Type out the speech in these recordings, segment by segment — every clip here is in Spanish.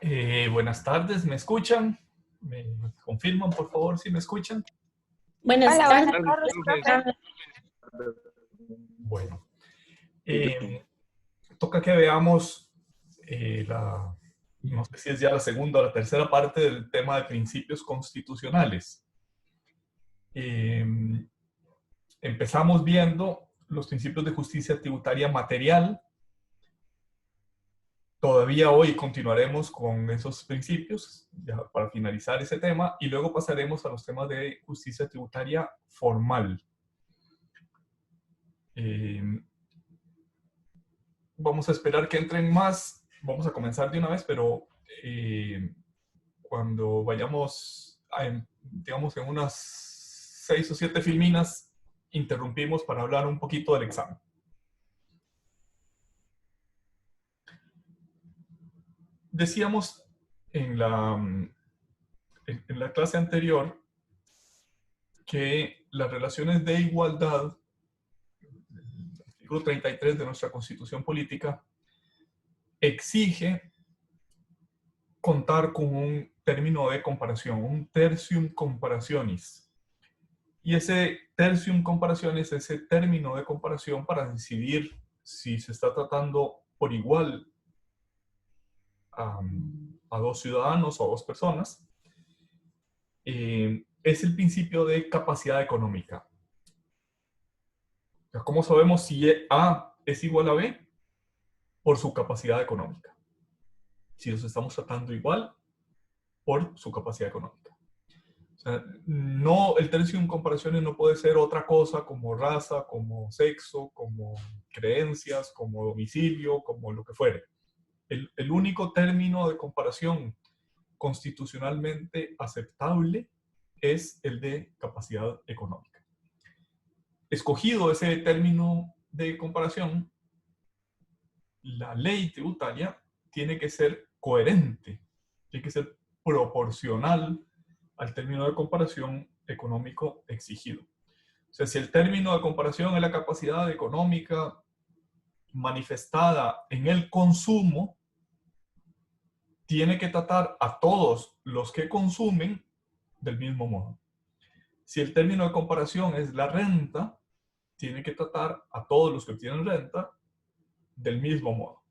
Buenas tardes, ¿me escuchan? ¿Me confirman, por favor, si me escuchan? Buenas Hola, tardes. buenas tardes, profe. Bueno, toca que veamos no sé si es ya la segunda o la tercera parte del tema de principios constitucionales. Empezamos viendo los principios de justicia tributaria material. Todavía hoy continuaremos con esos principios ya para finalizar ese tema y luego pasaremos a los temas de justicia tributaria formal. Vamos a esperar que entren más. Vamos a comenzar de una vez, pero cuando vayamos, digamos, en unas 6 o 7 filminas, interrumpimos para hablar un poquito del examen. Decíamos en la clase anterior que las relaciones de igualdad, el artículo 33 de nuestra Constitución Política, exige contar con un término de comparación, un tertium comparationis. Y ese tertium comparationis es ese término de comparación para decidir si se está tratando por igual a dos ciudadanos o a dos personas. Es el principio de capacidad económica. ¿Cómo sabemos si A es igual a B? Por su capacidad económica. Si los estamos tratando igual, por su capacidad económica. O sea, no, el tertium comparaciones no puede ser otra cosa como raza, como sexo, como creencias, como domicilio, como lo que fuere. El único término de comparación constitucionalmente aceptable es el de capacidad económica. Escogido ese término de comparación, la ley tributaria tiene que ser coherente, tiene que ser proporcional al término de comparación económico exigido. O sea, si el término de comparación es la capacidad económica manifestada en el consumo, tiene que tratar a todos los que consumen del mismo modo. Si el término de comparación es la renta, tiene que tratar a todos los que obtienen renta del mismo modo.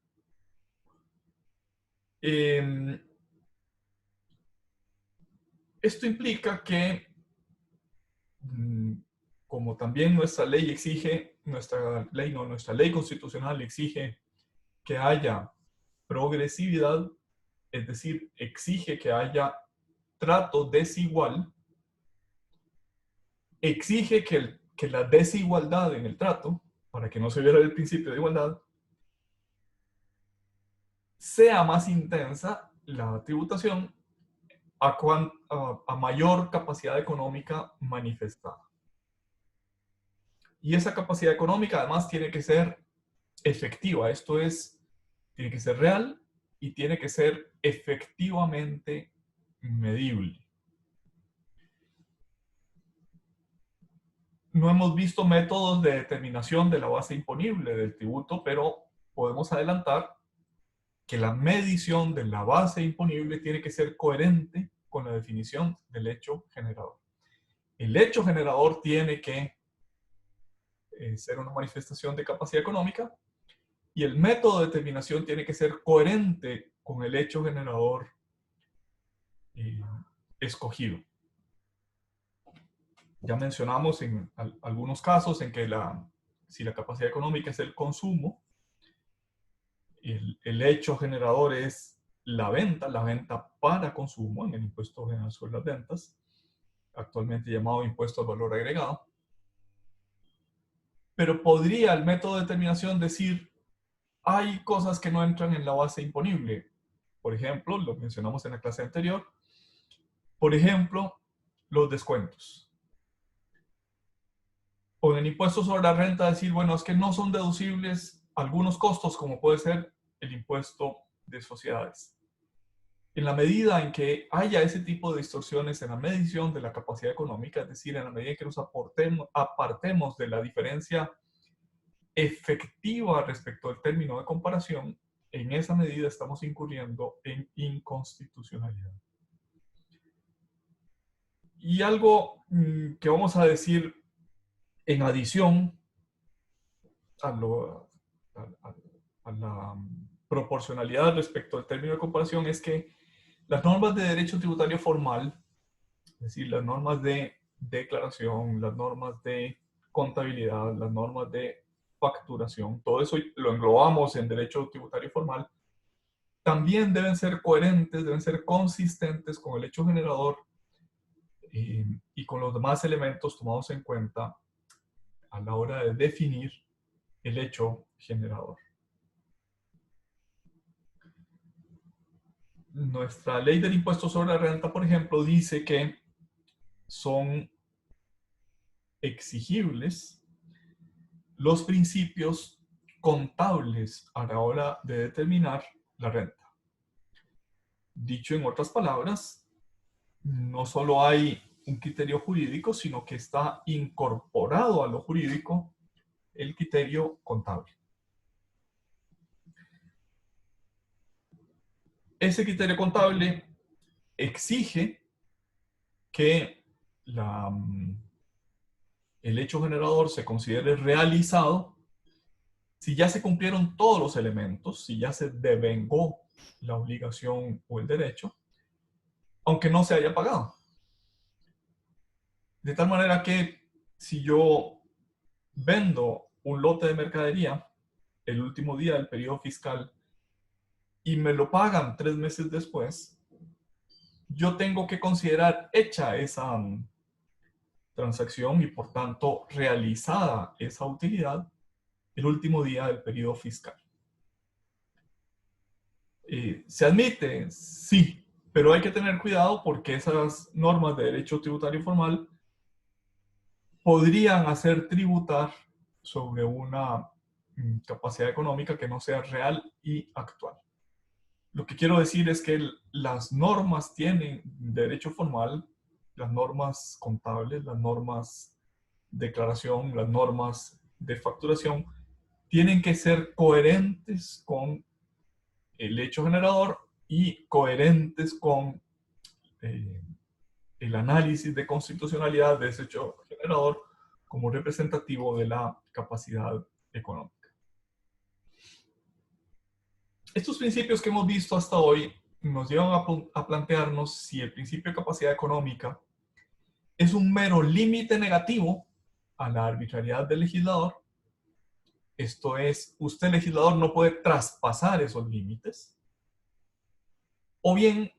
Esto implica que, como también nuestra ley exige, nuestra ley constitucional exige que haya progresividad, es decir, exige que haya trato desigual, exige que la desigualdad en el trato, para que no se viole el principio de igualdad, sea más intensa la tributación a mayor capacidad económica manifestada. Y esa capacidad económica además tiene que ser efectiva, esto es, tiene que ser real y tiene que ser efectivamente medible. No hemos visto métodos de determinación de la base imponible del tributo, pero podemos adelantar que la medición de la base imponible tiene que ser coherente con la definición del hecho generador. El hecho generador tiene que ser una manifestación de capacidad económica y el método de determinación tiene que ser coherente con el hecho generador escogido. Ya mencionamos en algunos casos en que si la capacidad económica es el consumo, el hecho generador es la venta para consumo en el impuesto general sobre las ventas, actualmente llamado impuesto al valor agregado. Pero podría el método de determinación decir, hay cosas que no entran en la base imponible. Por ejemplo, lo mencionamos en la clase anterior, por ejemplo, los descuentos. O en el impuesto sobre la renta decir, bueno, es que no son deducibles algunos costos, como puede ser el impuesto de sociedades. En la medida en que haya ese tipo de distorsiones en la medición de la capacidad económica, es decir, en la medida en que nos apartemos de la diferencia efectiva respecto al término de comparación, en esa medida estamos incurriendo en inconstitucionalidad. Y algo que vamos a decir en adición a, a la proporcionalidad respecto al término de comparación es que las normas de derecho tributario formal, es decir, las normas de declaración, las normas de contabilidad, las normas de facturación, todo eso lo englobamos en derecho tributario formal, también deben ser coherentes, deben ser consistentes con el hecho generador y con los demás elementos tomados en cuenta a la hora de definir el hecho generador. Nuestra ley del impuesto sobre la renta, por ejemplo, dice que son exigibles los principios contables a la hora de determinar la renta. Dicho en otras palabras, no solo hay un criterio jurídico, sino que está incorporado a lo jurídico el criterio contable. Ese criterio contable exige que el hecho generador se considere realizado si ya se cumplieron todos los elementos, si ya se devengó la obligación o el derecho, aunque no se haya pagado. De tal manera que si yo vendo un lote de mercadería el último día del periodo fiscal y me lo pagan 3 meses después, yo tengo que considerar hecha esa transacción y por tanto realizada esa utilidad el último día del periodo fiscal. ¿Se admite? Sí, pero hay que tener cuidado porque esas normas de derecho tributario formal podrían hacer tributar sobre una capacidad económica que no sea real y actual. Lo que quiero decir es que las normas tienen derecho formal, las normas contables, las normas de declaración, las normas de facturación, tienen que ser coherentes con el hecho generador y coherentes con el análisis de constitucionalidad de ese hecho generador como representativo de la capacidad económica. Estos principios que hemos visto hasta hoy nos llevan a plantearnos si el principio de capacidad económica es un mero límite negativo a la arbitrariedad del legislador. Esto es, usted legislador no puede traspasar esos límites. O bien,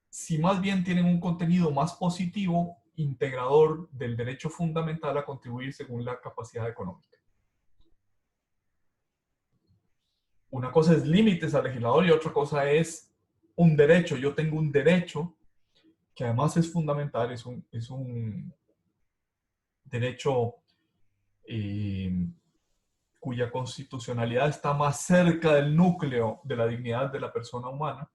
si más bien tienen un contenido más positivo, integrador del derecho fundamental a contribuir según la capacidad económica. Una cosa es límites al legislador y otra cosa es un derecho. Yo tengo un derecho que además es fundamental, es un derecho cuya constitucionalidad está más cerca del núcleo de la dignidad de la persona humana.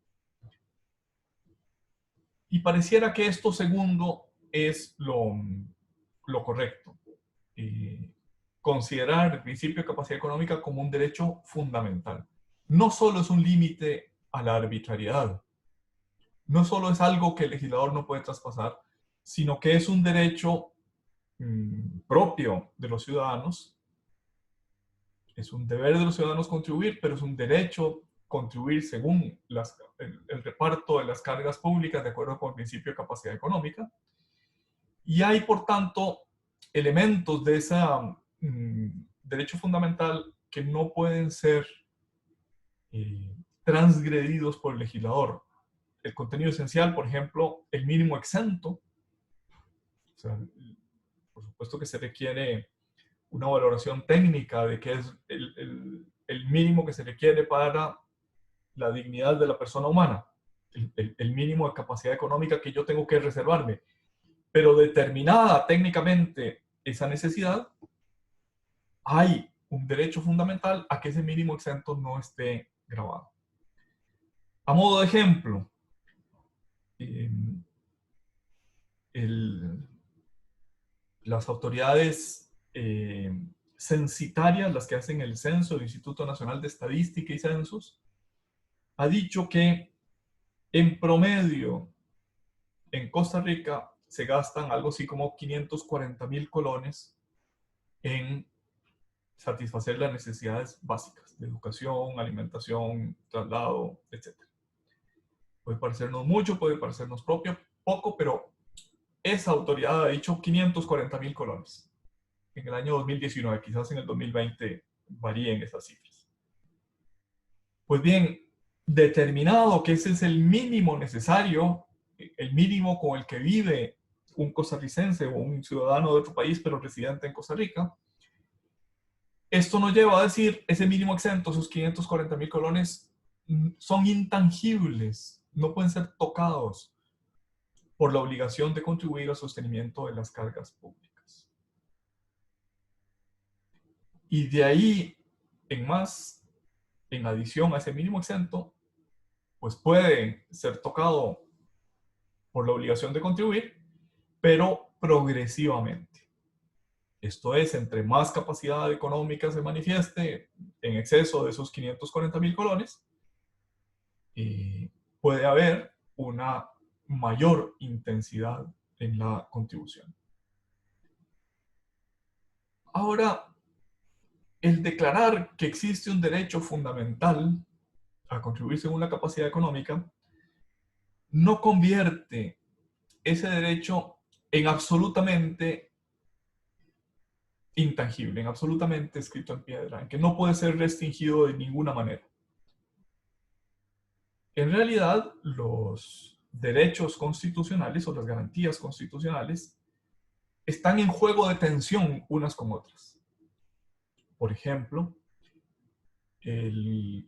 Y pareciera que esto segundo es lo correcto. Considerar el principio de capacidad económica como un derecho fundamental. No solo es un límite a la arbitrariedad, no solo es algo que el legislador no puede traspasar, sino que es un derecho propio de los ciudadanos. Es un deber de los ciudadanos contribuir, pero es un derecho contribuir según el reparto de las cargas públicas de acuerdo con el principio de capacidad económica. Y hay, por tanto, elementos de ese derecho fundamental que no pueden ser transgredidos por el legislador. El contenido esencial, por ejemplo, el mínimo exento. O sea, por supuesto que se requiere una valoración técnica de qué es el mínimo que se requiere para la dignidad de la persona humana, el mínimo de capacidad económica que yo tengo que reservarme. Pero determinada técnicamente esa necesidad, hay un derecho fundamental a que ese mínimo exento no esté grabado. A modo de ejemplo, las autoridades censitarias, las que hacen el censo, el Instituto Nacional de Estadística y Censos, ha dicho que en promedio en Costa Rica se gastan algo así como 540,000 colones en satisfacer las necesidades básicas de educación, alimentación, traslado, etc. Puede parecernos mucho, puede parecernos poco, pero esa autoridad ha dicho 540,000 colones en el año 2019, quizás en el 2020 varíen esas cifras. Pues bien, determinado que ese es el mínimo necesario, el mínimo con el que vive un costarricense o un ciudadano de otro país, pero residente en Costa Rica, esto nos lleva a decir, ese mínimo exento, esos 540,000 colones, son intangibles, no pueden ser tocados por la obligación de contribuir al sostenimiento de las cargas públicas. Y de ahí en más, en adición a ese mínimo exento, pues puede ser tocado por la obligación de contribuir, pero progresivamente. Esto es, entre más capacidad económica se manifieste en exceso de esos 540,000 colones, puede haber una mayor intensidad en la contribución. Ahora, el declarar que existe un derecho fundamental a contribuir según la capacidad económica no convierte ese derecho en absolutamente intangible, en absolutamente escrito en piedra, en que no puede ser restringido de ninguna manera. En realidad, los derechos constitucionales o las garantías constitucionales están en juego de tensión unas con otras. Por ejemplo, el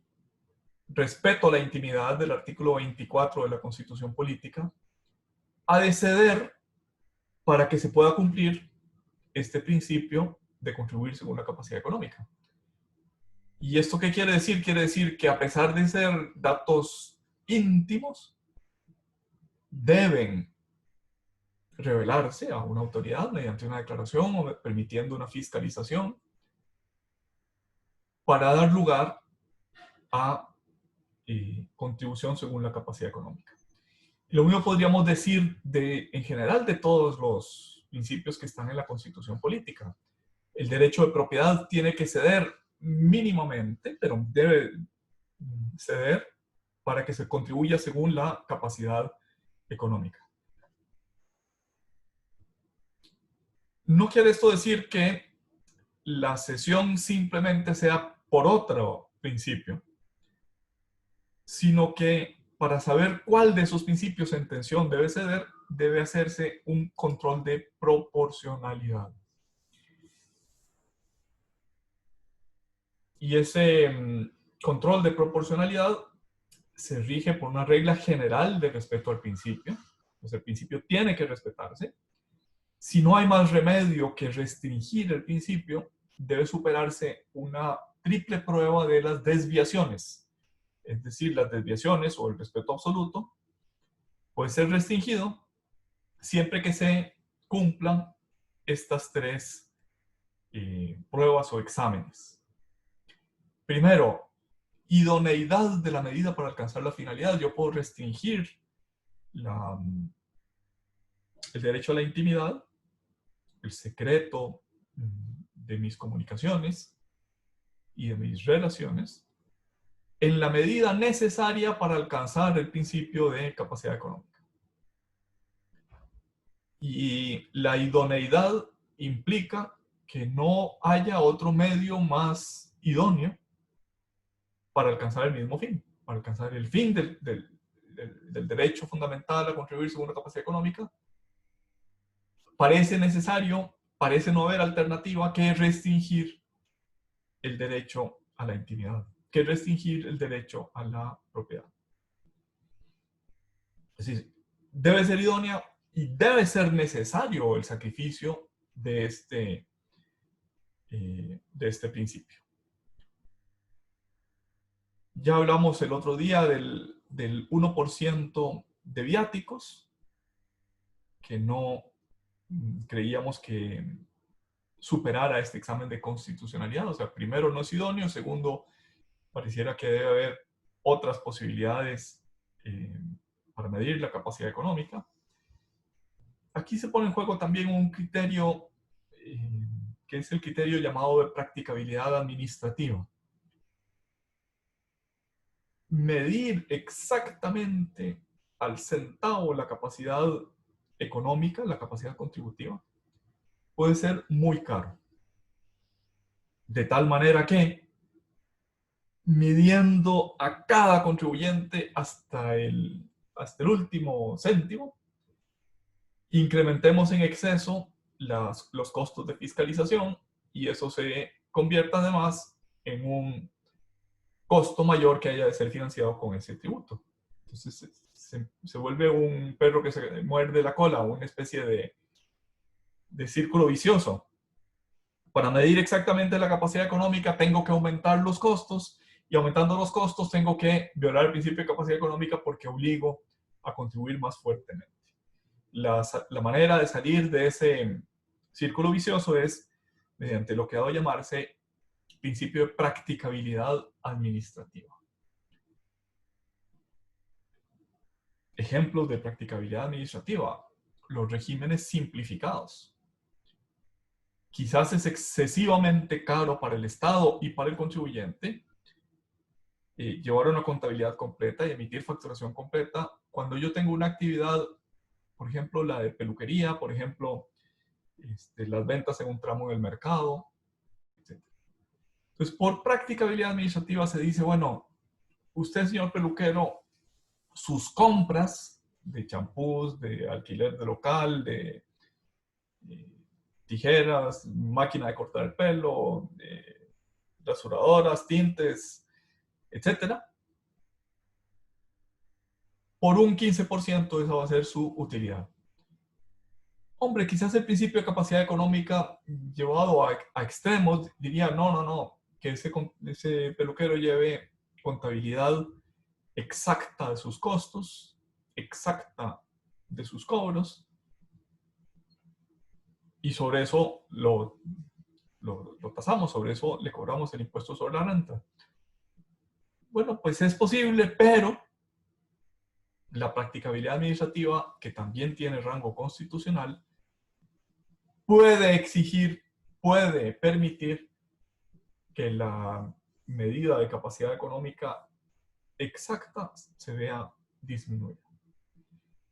respeto a la intimidad del artículo 24 de la Constitución Política ha de ceder para que se pueda cumplir este principio de contribuir según la capacidad económica. ¿Y esto qué quiere decir? Quiere decir que a pesar de ser datos íntimos, deben revelarse a una autoridad mediante una declaración o permitiendo una fiscalización para dar lugar a contribución según la capacidad económica. Lo mismo podríamos decir en general de todos los principios que están en la Constitución Política. El derecho de propiedad tiene que ceder mínimamente, pero debe ceder para que se contribuya según la capacidad económica. No quiere esto decir que la cesión simplemente sea por otro principio, sino que para saber cuál de esos principios en tensión debe ceder, debe hacerse un control de proporcionalidad. Y ese control de proporcionalidad se rige por una regla general de respeto al principio. Pues el principio tiene que respetarse. Si no hay más remedio que restringir el principio, debe superarse una triple prueba de las desviaciones. Es decir, las desviaciones o el respeto absoluto puede ser restringido siempre que se cumplan estas tres pruebas o exámenes. Primero, idoneidad de la medida para alcanzar la finalidad. Yo puedo restringir el derecho a la intimidad, el secreto de mis comunicaciones y de mis relaciones, en la medida necesaria para alcanzar el principio de capacidad económica. Y la idoneidad implica que no haya otro medio más idóneo para alcanzar el mismo fin, para alcanzar el fin del derecho fundamental a contribuir según la capacidad económica. Parece necesario, parece no haber alternativa que restringir el derecho a la intimidad, que restringir el derecho a la propiedad. Es decir, debe ser idónea y debe ser necesario el sacrificio de este principio. Ya hablamos el otro día del 1% de viáticos, que no creíamos que superara este examen de constitucionalidad. O sea, primero no es idóneo, segundo pareciera que debe haber otras posibilidades para medir la capacidad económica. Aquí se pone en juego también un criterio que es el criterio llamado de practicabilidad administrativa. Medir exactamente al centavo la capacidad económica, la capacidad contributiva, puede ser muy caro. De tal manera que, midiendo a cada contribuyente hasta el último céntimo, incrementemos en exceso los costos de fiscalización y eso se convierta además en un costo mayor que haya de ser financiado con ese tributo. Entonces se vuelve un perro que se muerde la cola, una especie de círculo vicioso. Para medir exactamente la capacidad económica tengo que aumentar los costos y aumentando los costos tengo que violar el principio de capacidad económica porque obligo a contribuir más fuertemente. La manera de salir de ese círculo vicioso es mediante lo que ha dado a llamarse principio de practicabilidad administrativa. Ejemplos de practicabilidad administrativa: los regímenes simplificados. Quizás es excesivamente caro para el Estado y para el contribuyente llevar una contabilidad completa y emitir facturación completa cuando yo tengo una actividad, por ejemplo, la de peluquería, por ejemplo, las ventas en un tramo del mercado, etc. Entonces, por practicabilidad administrativa se dice, bueno, usted, señor peluquero, sus compras de champús, de alquiler de local, de tijeras, máquina de cortar el pelo, rasuradoras, tintes, etc. Por un 15% esa va a ser su utilidad. Hombre, quizás el principio de capacidad económica llevado a extremos diría, no, que ese peluquero lleve contabilidad exacta de sus costos, exacta de sus cobros, y sobre eso lo tasamos, sobre eso le cobramos el impuesto sobre la renta. Bueno, pues es posible, pero la practicabilidad administrativa, que también tiene rango constitucional, puede exigir, puede permitir que la medida de capacidad económica exacta se vea disminuida.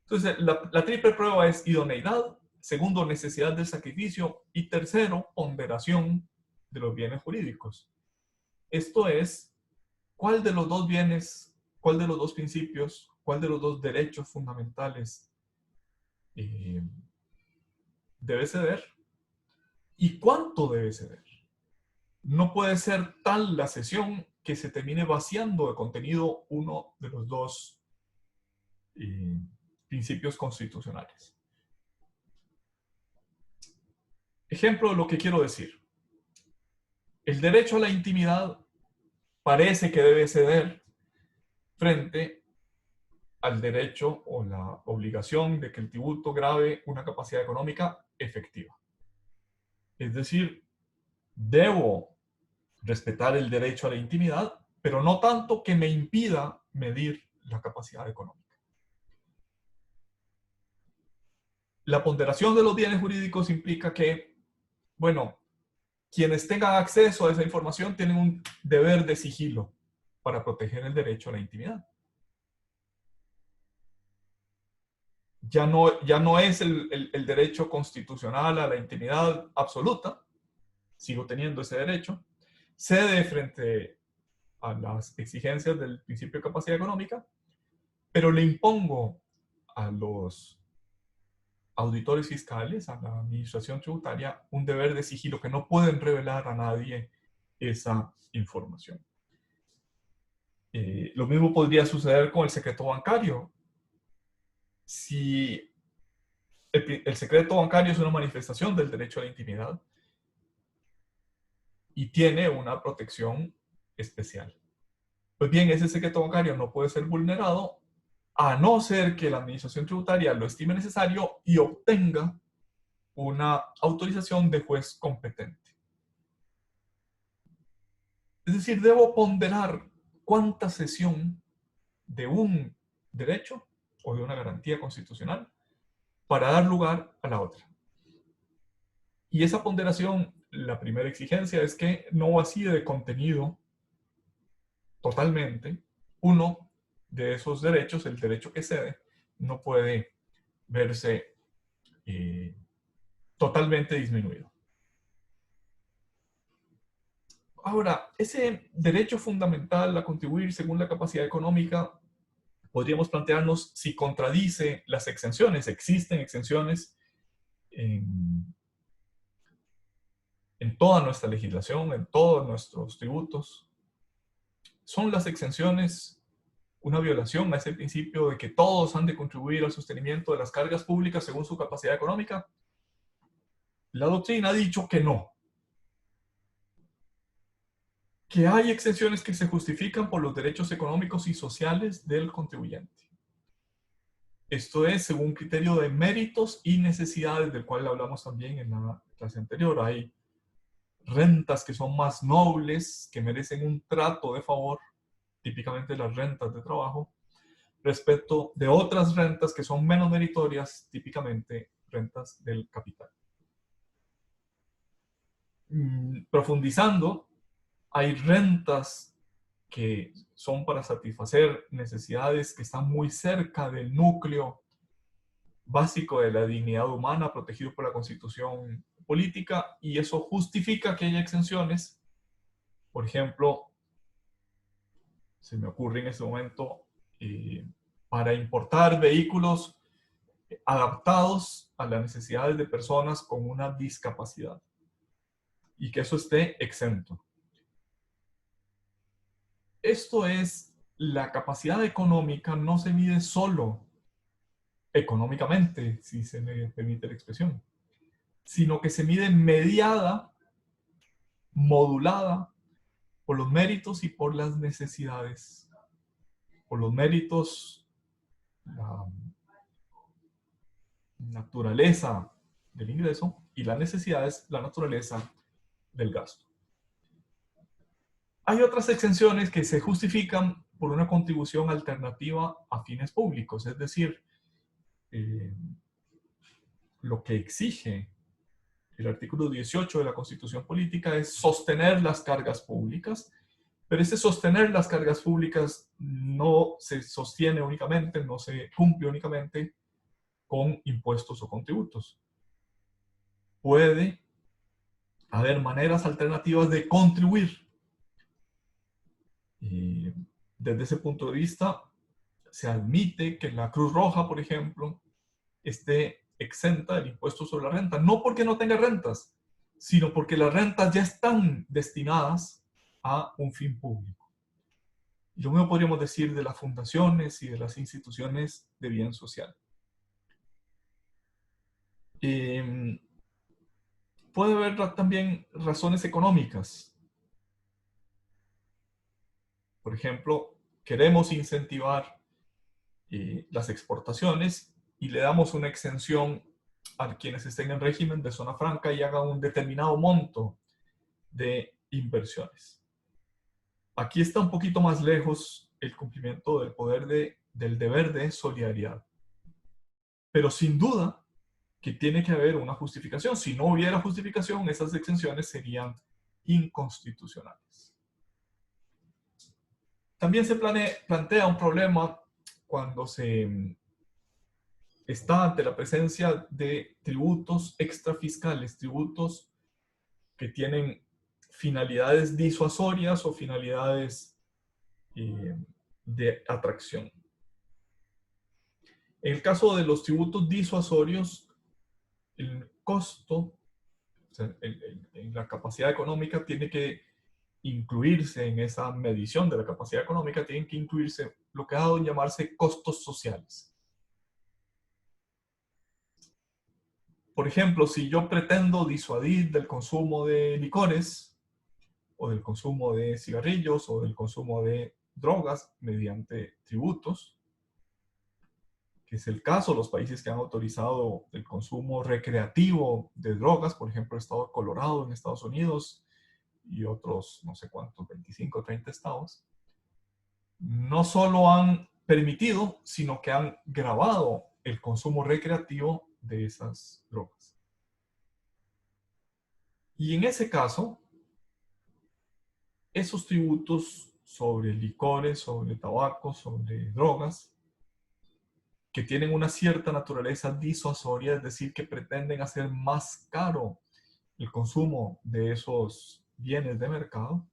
Entonces, la triple prueba es idoneidad, segundo, necesidad del sacrificio, y tercero, ponderación de los bienes jurídicos. Esto es, ¿cuál de los dos bienes, cuál de los dos principios, cuál de los dos derechos fundamentales debe ceder y cuánto debe ceder? No puede ser tal la cesión que se termine vaciando de contenido uno de los dos principios constitucionales. Ejemplo de lo que quiero decir. El derecho a la intimidad parece que debe ceder frente al derecho o la obligación de que el tributo grave una capacidad económica efectiva. Es decir, debo respetar el derecho a la intimidad, pero no tanto que me impida medir la capacidad económica. La ponderación de los bienes jurídicos implica que, bueno, quienes tengan acceso a esa información tienen un deber de sigilo para proteger el derecho a la intimidad. Ya no es el derecho constitucional a la intimidad absoluta, sigo teniendo ese derecho, cede frente a las exigencias del principio de capacidad económica, pero le impongo a los auditores fiscales, a la administración tributaria, un deber de sigilo que no pueden revelar a nadie esa información. Lo mismo podría suceder con el secreto bancario. Si el secreto bancario es una manifestación del derecho a la intimidad y tiene una protección especial, pues bien, ese secreto bancario no puede ser vulnerado a no ser que la administración tributaria lo estime necesario y obtenga una autorización de juez competente. Es decir, debo ponderar cuánta cesión de un derecho o de una garantía constitucional para dar lugar a la otra. Y esa ponderación, la primera exigencia es que no vacíe de contenido totalmente uno de esos derechos, el derecho que cede, no puede verse totalmente disminuido. Ahora, ese derecho fundamental a contribuir según la capacidad económica, podríamos plantearnos si contradice las exenciones. Existen exenciones en toda nuestra legislación, en todos nuestros tributos. ¿Son las exenciones una violación a ese principio de que todos han de contribuir al sostenimiento de las cargas públicas según su capacidad económica? La doctrina ha dicho que no, que hay exenciones que se justifican por los derechos económicos y sociales del contribuyente. Esto es según un criterio de méritos y necesidades, del cual hablamos también en la clase anterior. Hay rentas que son más nobles, que merecen un trato de favor, típicamente las rentas de trabajo, respecto de otras rentas que son menos meritorias, típicamente rentas del capital. Profundizando, hay rentas que son para satisfacer necesidades que están muy cerca del núcleo básico de la dignidad humana protegido por la Constitución política, y eso justifica que haya exenciones. Por ejemplo, se me ocurre en este momento, para importar vehículos adaptados a las necesidades de personas con una discapacidad y que eso esté exento. Esto es, la capacidad económica no se mide solo económicamente, si se me permite la expresión, sino que se mide mediada, modulada por los méritos y por las necesidades. Por los méritos, la naturaleza del ingreso, y las necesidades, la naturaleza del gasto. Hay otras exenciones que se justifican por una contribución alternativa a fines públicos, es decir, lo que exige el artículo 18 de la Constitución Política es sostener las cargas públicas, pero ese sostener las cargas públicas no se sostiene únicamente, no se cumple únicamente con impuestos o contributos. Puede haber maneras alternativas de contribuir. Y desde ese punto de vista, se admite que la Cruz Roja, por ejemplo, esté exenta del impuesto sobre la renta, no porque no tenga rentas, sino porque las rentas ya están destinadas a un fin público. Y lo mismo podríamos decir de las fundaciones y de las instituciones de bien social. Puede haber también razones económicas. Por ejemplo, queremos incentivar las exportaciones y le damos una exención a quienes estén en régimen de zona franca y hagan un determinado monto de inversiones. Aquí está un poquito más lejos el cumplimiento del del deber de solidaridad. Pero sin duda que tiene que haber una justificación. Si no hubiera justificación, esas exenciones serían inconstitucionales. También se plantea un problema cuando se está ante la presencia de tributos extrafiscales, tributos que tienen finalidades disuasorias o finalidades de atracción. En el caso de los tributos disuasorios, el costo, o sea, en la capacidad económica tiene que incluirse en esa medición de la capacidad económica, tienen que incluirse lo que ha dado en llamarse costos sociales. Por ejemplo, si yo pretendo disuadir del consumo de licores, o del consumo de cigarrillos, o del consumo de drogas mediante tributos, que es el caso de los países que han autorizado el consumo recreativo de drogas, por ejemplo, el estado de Colorado en Estados Unidos y otros, no sé cuántos, 25 o 30 estados, no solo han permitido, sino que han gravado el consumo recreativo de esas drogas. Y en ese caso, esos tributos sobre licores, sobre tabaco, sobre drogas, que tienen una cierta naturaleza disuasoria, es decir, que pretenden hacer más caro el consumo de esos bienes de mercado,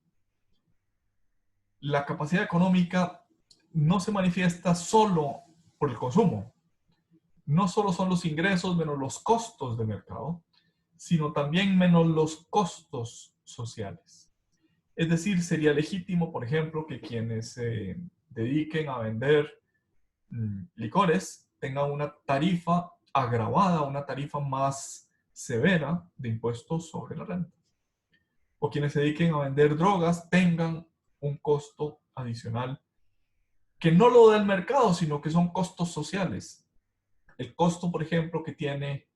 la capacidad económica no se manifiesta solo por el consumo. No solo son los ingresos menos los costos de mercado, sino también menos los costos sociales. Es decir, sería legítimo, por ejemplo, que quienes se dediquen a vender licores tengan una tarifa agravada, una tarifa más severa de impuestos sobre la renta. O quienes se dediquen a vender drogas tengan un costo adicional que no lo da el mercado, sino que son costos sociales. El costo, por ejemplo, que tiene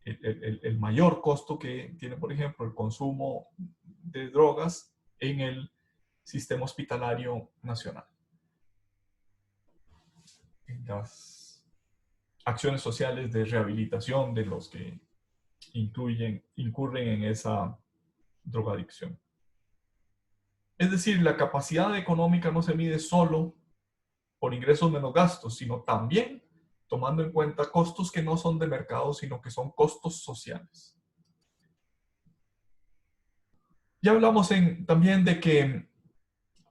el mayor costo que tiene, por ejemplo, el consumo de drogas en el sistema hospitalario nacional. En las acciones sociales de rehabilitación de los que incurren en esa drogadicción. Es decir, la capacidad económica no se mide solo por ingresos menos gastos, sino también tomando en cuenta costos que no son de mercado, sino que son costos sociales. Ya hablamos también de que,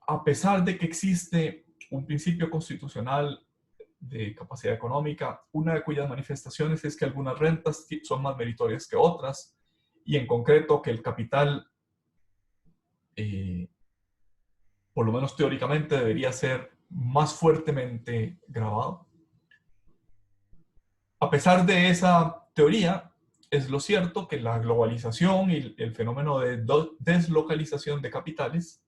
a pesar de que existe un principio constitucional de capacidad económica, una de cuyas manifestaciones es que algunas rentas son más meritorias que otras, y en concreto que el capital, por lo menos teóricamente, debería ser más fuertemente gravado. A pesar de esa teoría, es lo cierto que la globalización y el fenómeno de deslocalización de capitales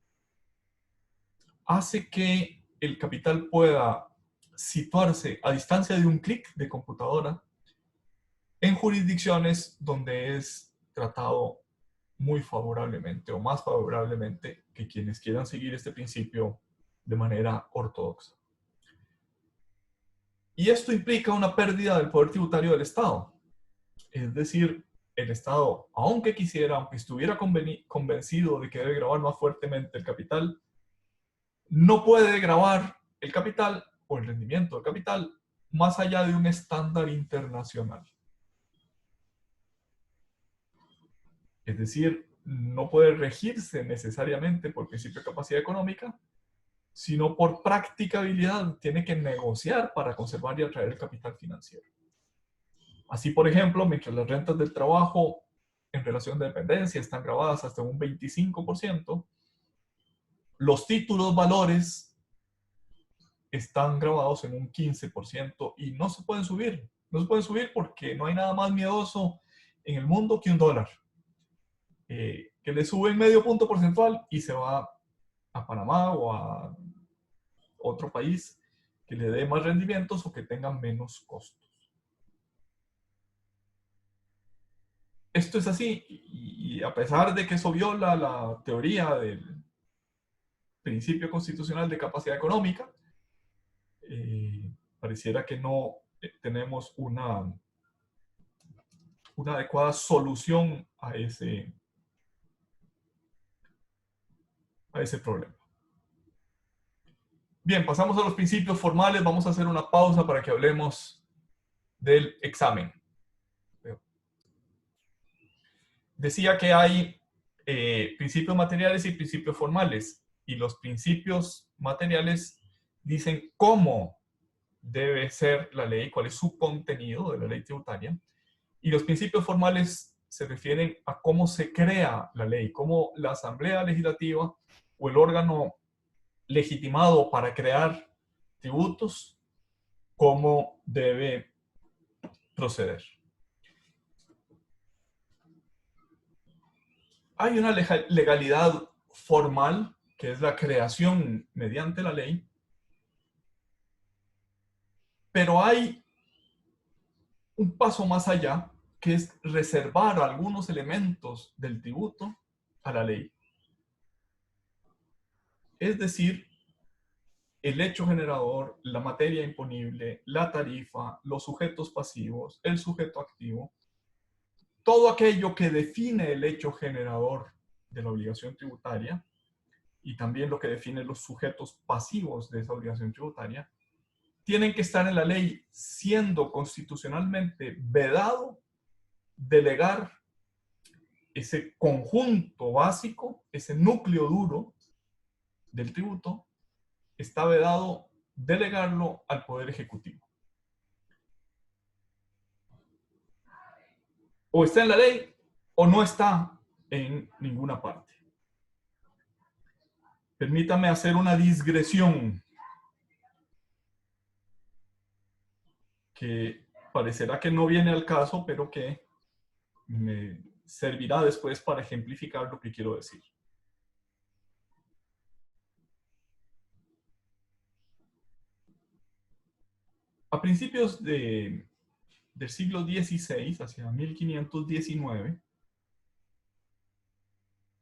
hace que el capital pueda situarse a distancia de un clic de computadora en jurisdicciones donde es tratado muy favorablemente o más favorablemente que quienes quieran seguir este principio de manera ortodoxa. Y esto implica una pérdida del poder tributario del Estado. Es decir, el Estado, aunque quisiera, aunque estuviera convencido de que debe gravar más fuertemente el capital, no puede gravar el capital o el rendimiento del capital más allá de un estándar internacional. Es decir, no puede regirse necesariamente por principio de capacidad económica, sino por practicabilidad. Tiene que negociar para conservar y atraer el capital financiero. Así, por ejemplo, mientras las rentas del trabajo en relación de dependencia están grabadas hasta un 25%, los títulos valores están grabados en un 15% y no se pueden subir. No se pueden subir porque no hay nada más miedoso en el mundo que un dólar. Que le suben medio punto porcentual y se va a Panamá o a otro país que le dé más rendimientos o que tenga menos costos. Esto es así, y a pesar de que eso viola la teoría del principio constitucional de capacidad económica, pareciera que no tenemos una adecuada solución a ese problema. Bien, pasamos a los principios formales. Vamos a hacer una pausa para que hablemos del examen. Decía que hay principios materiales y principios formales, y los principios materiales dicen cómo debe ser la ley, cuál es su contenido de la ley tributaria, y los principios formales se refieren a cómo se crea la ley, cómo la Asamblea Legislativa o el órgano legitimado para crear tributos, cómo debe proceder. Hay una legalidad formal, que es la creación mediante la ley, pero hay un paso más allá, que es reservar algunos elementos del tributo a la ley. Es decir, el hecho generador, la materia imponible, la tarifa, los sujetos pasivos, el sujeto activo, todo aquello que define el hecho generador de la obligación tributaria y también lo que define los sujetos pasivos de esa obligación tributaria, tienen que estar en la ley, siendo constitucionalmente vedado delegar ese conjunto básico, ese núcleo duro del tributo, está vedado delegarlo al Poder Ejecutivo. O está en la ley o no está en ninguna parte. Permítame hacer una digresión que parecerá que no viene al caso, pero que me servirá después para ejemplificar lo que quiero decir. A principios del siglo XVI, hacia 1519,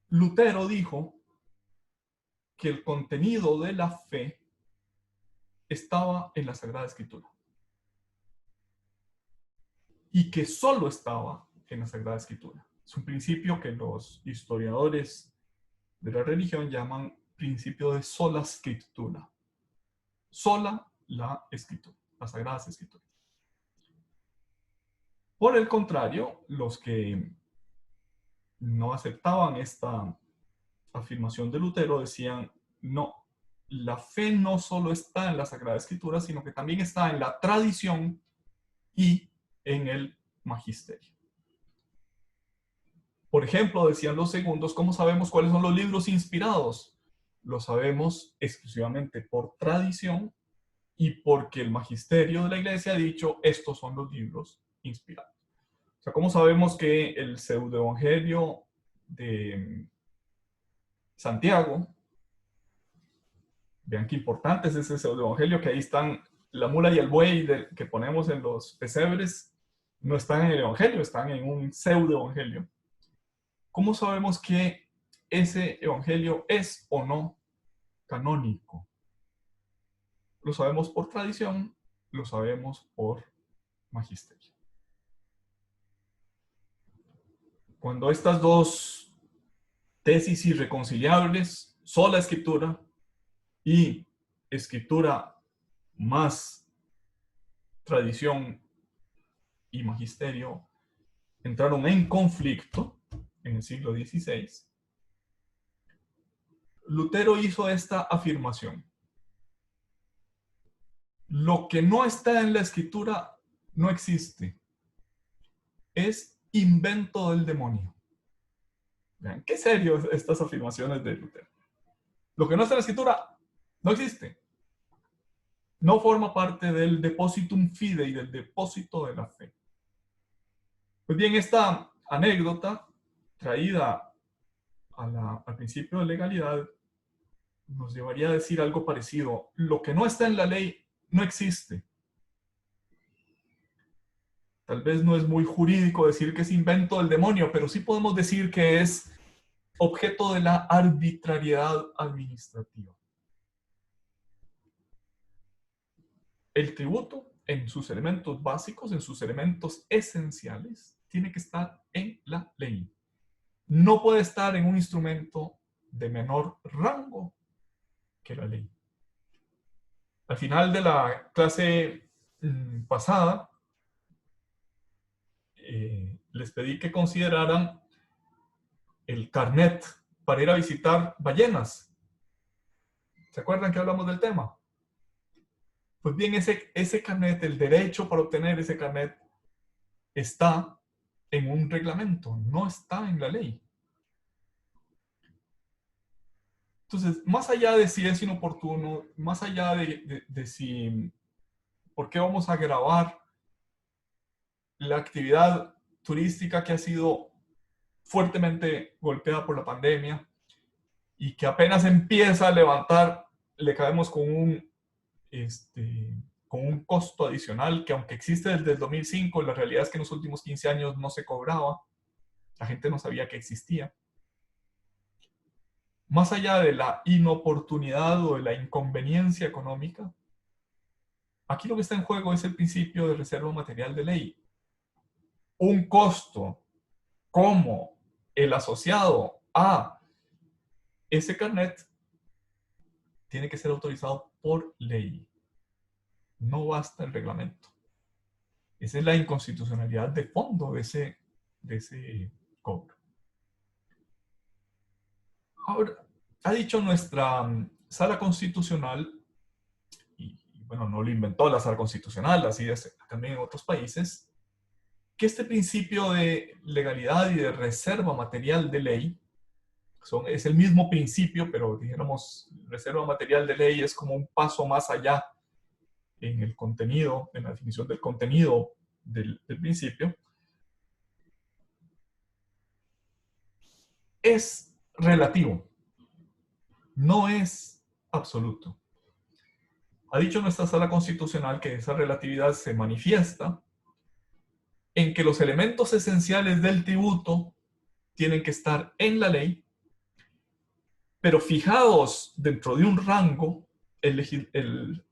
Lutero dijo que el contenido de la fe estaba en la Sagrada Escritura y que solo estaba en la Sagrada Escritura. Es un principio que los historiadores de la religión llaman principio de sola escritura. Sola la escritura, las Sagradas Escrituras. Por el contrario, los que no aceptaban esta afirmación de Lutero decían, no, la fe no solo está en la Sagrada Escritura, sino que también está en la tradición y en el magisterio. Por ejemplo, decían los segundos, ¿cómo sabemos cuáles son los libros inspirados? Lo sabemos exclusivamente por tradición y porque el magisterio de la iglesia ha dicho, estos son los libros inspirados. O sea, ¿cómo sabemos que el pseudoevangelio de Santiago, vean qué importante es ese pseudoevangelio, que ahí están la mula y el buey que ponemos en los pesebres, no están en el evangelio, están en un pseudoevangelio. ¿Cómo sabemos que ese evangelio es o no canónico? Lo sabemos por tradición, lo sabemos por magisterio. Cuando estas dos tesis irreconciliables, sola escritura y escritura más tradición y magisterio, entraron en conflicto en el siglo XVI, Lutero hizo esta afirmación. Lo que no está en la escritura no existe. Es invento del demonio. Vean, qué serio estas afirmaciones de Lutero. Lo que no está en la escritura no existe. No forma parte del depositum fidei, del depósito de la fe. Pues bien, esta anécdota traída al principio de legalidad nos llevaría a decir algo parecido. Lo que no está en la ley no existe. Tal vez no es muy jurídico decir que es invento del demonio, pero sí podemos decir que es objeto de la arbitrariedad administrativa. El tributo, en sus elementos básicos, en sus elementos esenciales, tiene que estar en la ley. No puede estar en un instrumento de menor rango que la ley. Al final de la clase pasada, les pedí que consideraran el carnet para ir a visitar ballenas. ¿Se acuerdan que hablamos del tema? Pues bien, ese carnet, el derecho para obtener ese carnet, está en un reglamento, no está en la ley. Entonces, más allá de si es inoportuno, más allá de si, ¿por qué vamos a grabar la actividad turística que ha sido fuertemente golpeada por la pandemia y que apenas empieza a levantar, le caemos con un costo adicional que aunque existe desde el 2005, la realidad es que en los últimos 15 años no se cobraba, la gente no sabía que existía. más allá de la inoportunidad o de la inconveniencia económica, aquí lo que está en juego es el principio de reserva material de ley. Un costo como el asociado a ese carnet tiene que ser autorizado por ley. No basta el reglamento. Esa es la inconstitucionalidad de fondo de ese cobro. Ahora, ha dicho nuestra sala constitucional, y bueno, no lo inventó la sala constitucional, así es también en otros países, que este principio de legalidad y de reserva material de ley es el mismo principio, pero dijéramos, reserva material de ley es como un paso más allá en el contenido, en la definición del contenido del principio. Es relativo, no es absoluto. Ha dicho nuestra sala constitucional que esa relatividad se manifiesta en que los elementos esenciales del tributo tienen que estar en la ley, pero fijados dentro de un rango, el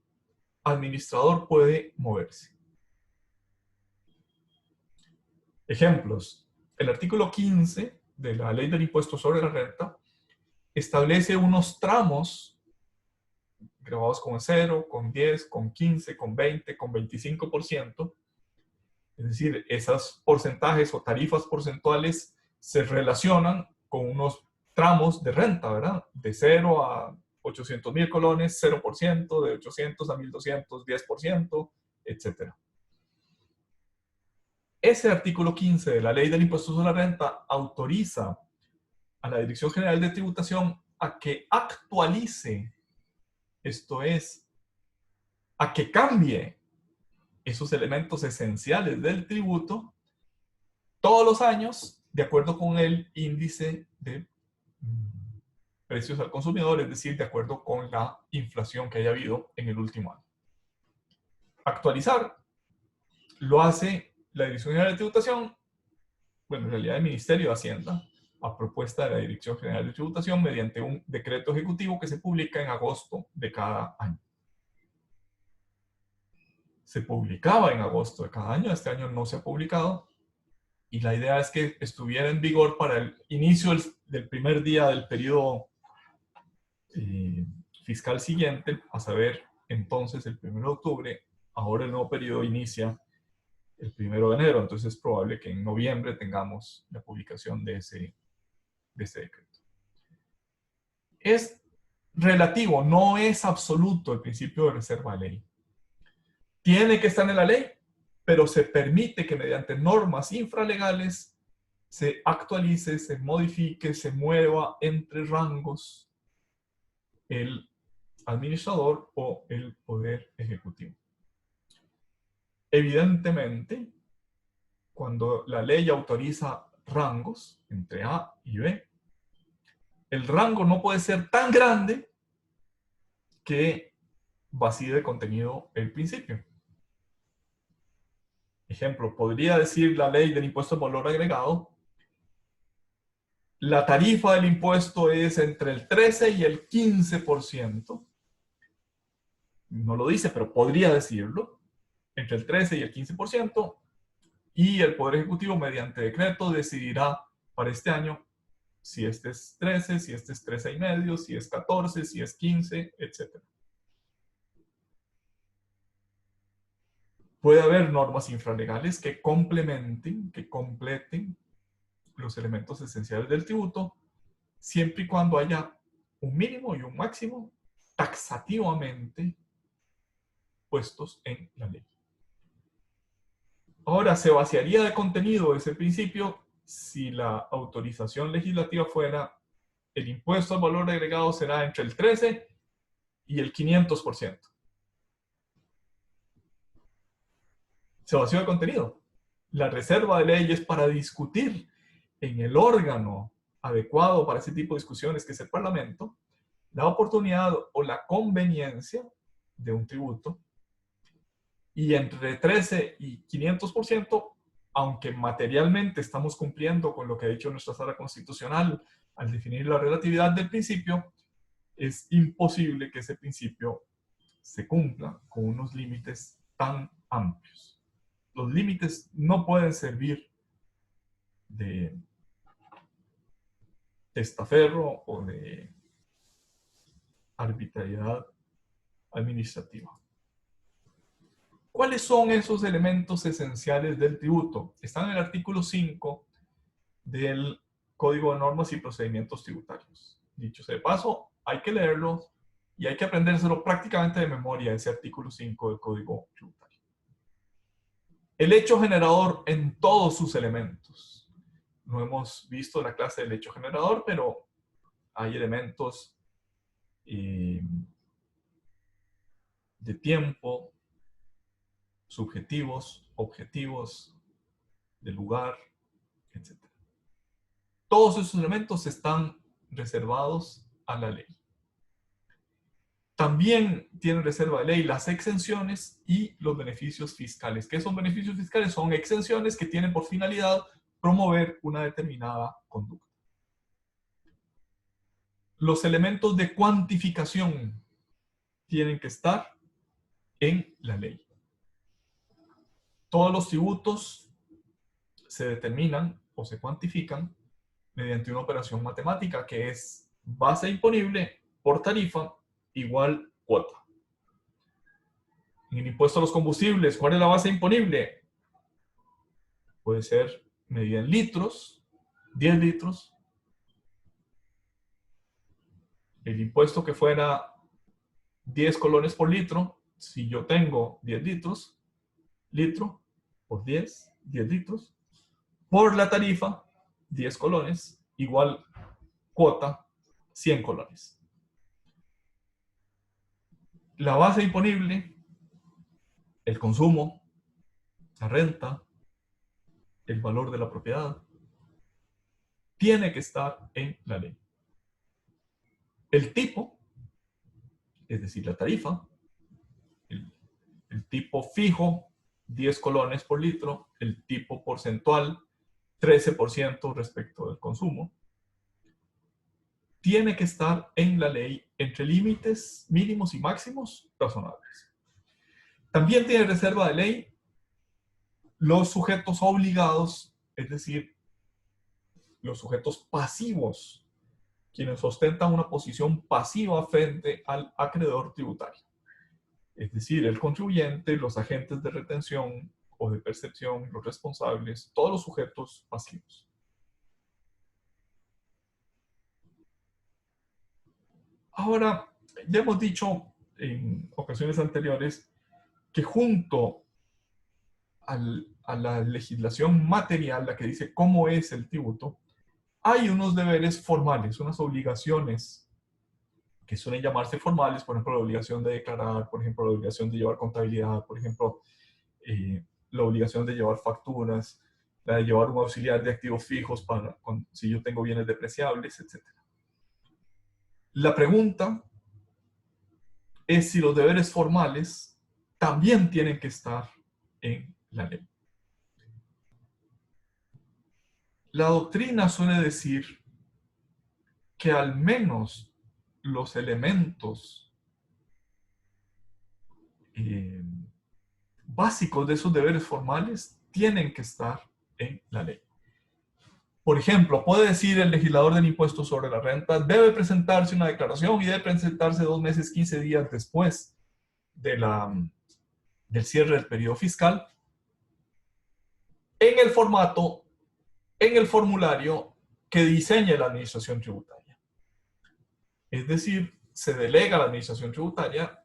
administrador puede moverse. Ejemplos. El artículo 15 de la Ley del Impuesto sobre la Renta establece unos tramos grabados con 0, con 10, con 15, con 20, con 25%. Es decir, esos porcentajes o tarifas porcentuales se relacionan con unos tramos de renta, ¿verdad? De 0 a 800,000 colones, 0%, de 800 a 1200, 10%, etc. Ese artículo 15 de la Ley del Impuesto sobre la Renta autoriza a la Dirección General de Tributación a que actualice, esto es, a que cambie esos elementos esenciales del tributo todos los años de acuerdo con el índice de precios al consumidor, es decir, de acuerdo con la inflación que haya habido en el último año. Actualizar lo hace la Dirección General de Tributación, bueno, en realidad el Ministerio de Hacienda, a propuesta de la Dirección General de Tributación mediante un decreto ejecutivo que se publica en agosto de cada año. Se publicaba en agosto de cada año, este año no se ha publicado, y la idea es que estuviera en vigor para el inicio del primer día del periodo fiscal siguiente, a saber, entonces el 1 de octubre, ahora el nuevo periodo inicia el 1 de enero, entonces es probable que en noviembre tengamos la publicación de ese decreto. Es relativo, no es absoluto el principio de reserva de ley. Tiene que estar en la ley, pero se permite que mediante normas infralegales se actualice, se modifique, se mueva entre rangos el administrador o el poder ejecutivo. Evidentemente, cuando la ley autoriza rangos entre A y B, el rango no puede ser tan grande que vacíe de contenido el principio. Ejemplo, podría decir la ley del impuesto al valor agregado, la tarifa del impuesto es entre el 13 y el 15%. No lo dice, pero podría decirlo. Entre el 13 y el 15%. Y el Poder Ejecutivo, mediante decreto, decidirá para este año si este es 13, si este es 13,5, si es 14, si es 15, etc. Puede haber normas infralegales que complementen, que completen los elementos esenciales del tributo, siempre y cuando haya un mínimo y un máximo taxativamente puestos en la ley. Ahora, se vaciaría de contenido ese principio si la autorización legislativa fuera el impuesto al valor agregado será entre el 13 y el 500%. Se vació de contenido. La reserva de ley es para discutir en el órgano adecuado para ese tipo de discusiones, que es el Parlamento, la oportunidad o la conveniencia de un tributo, y entre 13 y 500% aunque materialmente estamos cumpliendo con lo que ha dicho nuestra sala constitucional al definir la relatividad del principio, es imposible que ese principio se cumpla con unos límites tan amplios. Los límites no pueden servir de testaferro o de arbitrariedad administrativa. ¿Cuáles son esos elementos esenciales del tributo? Están en el artículo 5 del Código de Normas y Procedimientos Tributarios. Dicho sea de paso, hay que leerlo y hay que aprendérselo prácticamente de memoria, ese artículo 5 del Código Tributario. El hecho generador en todos sus elementos. No hemos visto la clase del hecho generador, pero hay elementos de tiempo, subjetivos, objetivos, de lugar, etc. Todos esos elementos están reservados a la ley. También tienen reserva de ley las exenciones y los beneficios fiscales. ¿Qué son beneficios fiscales? Son exenciones que tienen por finalidad promover una determinada conducta. Los elementos de cuantificación tienen que estar en la ley. Todos los tributos se determinan o se cuantifican mediante una operación matemática que es base imponible por tarifa igual cuota. En el impuesto a los combustibles, ¿cuál es la base imponible? Puede ser medida en litros, 10 litros. El impuesto que fuera 10 colones por litro, si yo tengo 10 litros, litro por 10 litros, por la tarifa, 10 colones, igual cuota, 100 colones. La base imponible, el consumo, la renta, el valor de la propiedad, tiene que estar en la ley. El tipo, es decir, la tarifa, el tipo fijo, 10 colones por litro, el tipo porcentual, 13% respecto del consumo, tiene que estar en la ley entre límites mínimos y máximos razonables. También tiene reserva de ley los sujetos obligados, es decir, los sujetos pasivos, quienes ostentan una posición pasiva frente al acreedor tributario. Es decir, el contribuyente, los agentes de retención o de percepción, los responsables, todos los sujetos pasivos. Ahora, ya hemos dicho en ocasiones anteriores que junto a la legislación material, la que dice cómo es el tributo, hay unos deberes formales, unas obligaciones que suelen llamarse formales, por ejemplo, la obligación de declarar, por ejemplo, la obligación de llevar contabilidad, por ejemplo, la obligación de llevar facturas, la de llevar un auxiliar de activos fijos para si yo tengo bienes depreciables, etc. La pregunta es si los deberes formales también tienen que estar en la ley. La doctrina suele decir que al menos los elementos básicos de esos deberes formales tienen que estar en la ley. Por ejemplo, puede decir el legislador del impuesto sobre la renta, debe presentarse una declaración y debe presentarse 2 meses, 15 días después del cierre del periodo fiscal, en el formato, en el formulario que diseñe la administración tributaria. Es decir, se delega a la administración tributaria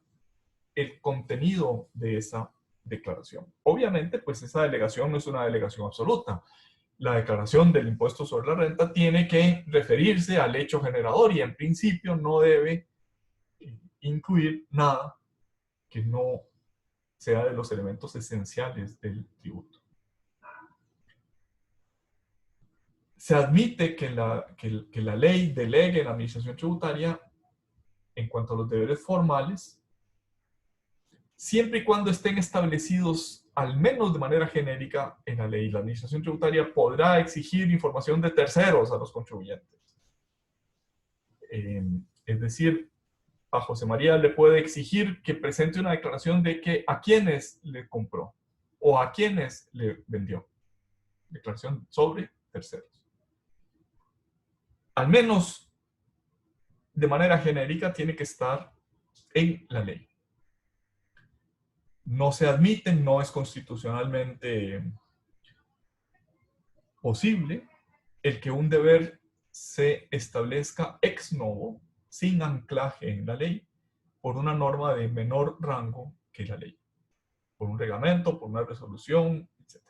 el contenido de esa declaración. Obviamente, pues esa delegación no es una delegación absoluta. La declaración del impuesto sobre la renta tiene que referirse al hecho generador y en principio no debe incluir nada que no sea de los elementos esenciales del tributo. Se admite que la ley delegue a la administración tributaria en cuanto a los deberes formales, siempre y cuando estén establecidos al menos de manera genérica, en la ley, la administración tributaria podrá exigir información de terceros a los contribuyentes. Es decir, a José María le puede exigir que presente una declaración de que a quiénes le compró o a quiénes le vendió. Declaración sobre terceros. Al menos de manera genérica tiene que estar en la ley. No se admite, no es constitucionalmente posible el que un deber se establezca ex novo, sin anclaje en la ley, por una norma de menor rango que la ley, por un reglamento, por una resolución, etc.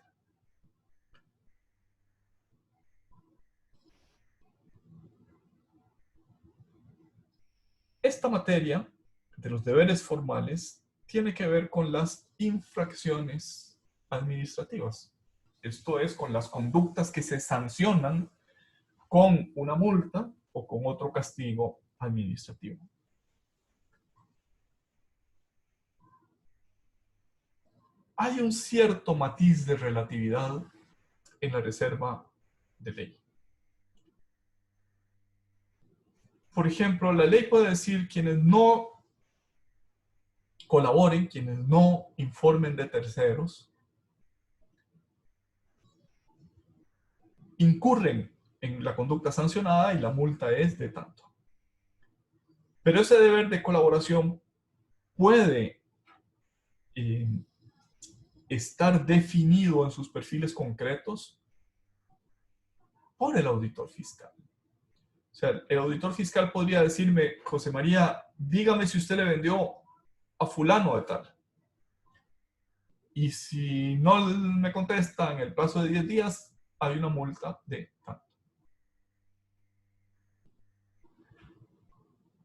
Esta materia de los deberes formales tiene que ver con las infracciones administrativas. Esto es, con las conductas que se sancionan con una multa o con otro castigo administrativo. Hay un cierto matiz de relatividad en la reserva de ley. Por ejemplo, la ley puede decir quienes no colaboren, quienes no informen de terceros, incurren en la conducta sancionada y la multa es de tanto. Pero ese deber de colaboración puede estar definido en sus perfiles concretos por el auditor fiscal. O sea, el auditor fiscal podría decirme, José María, dígame si usted le vendió a fulano de tal. Y si no me contesta en el plazo de 10 días, hay una multa de tanto.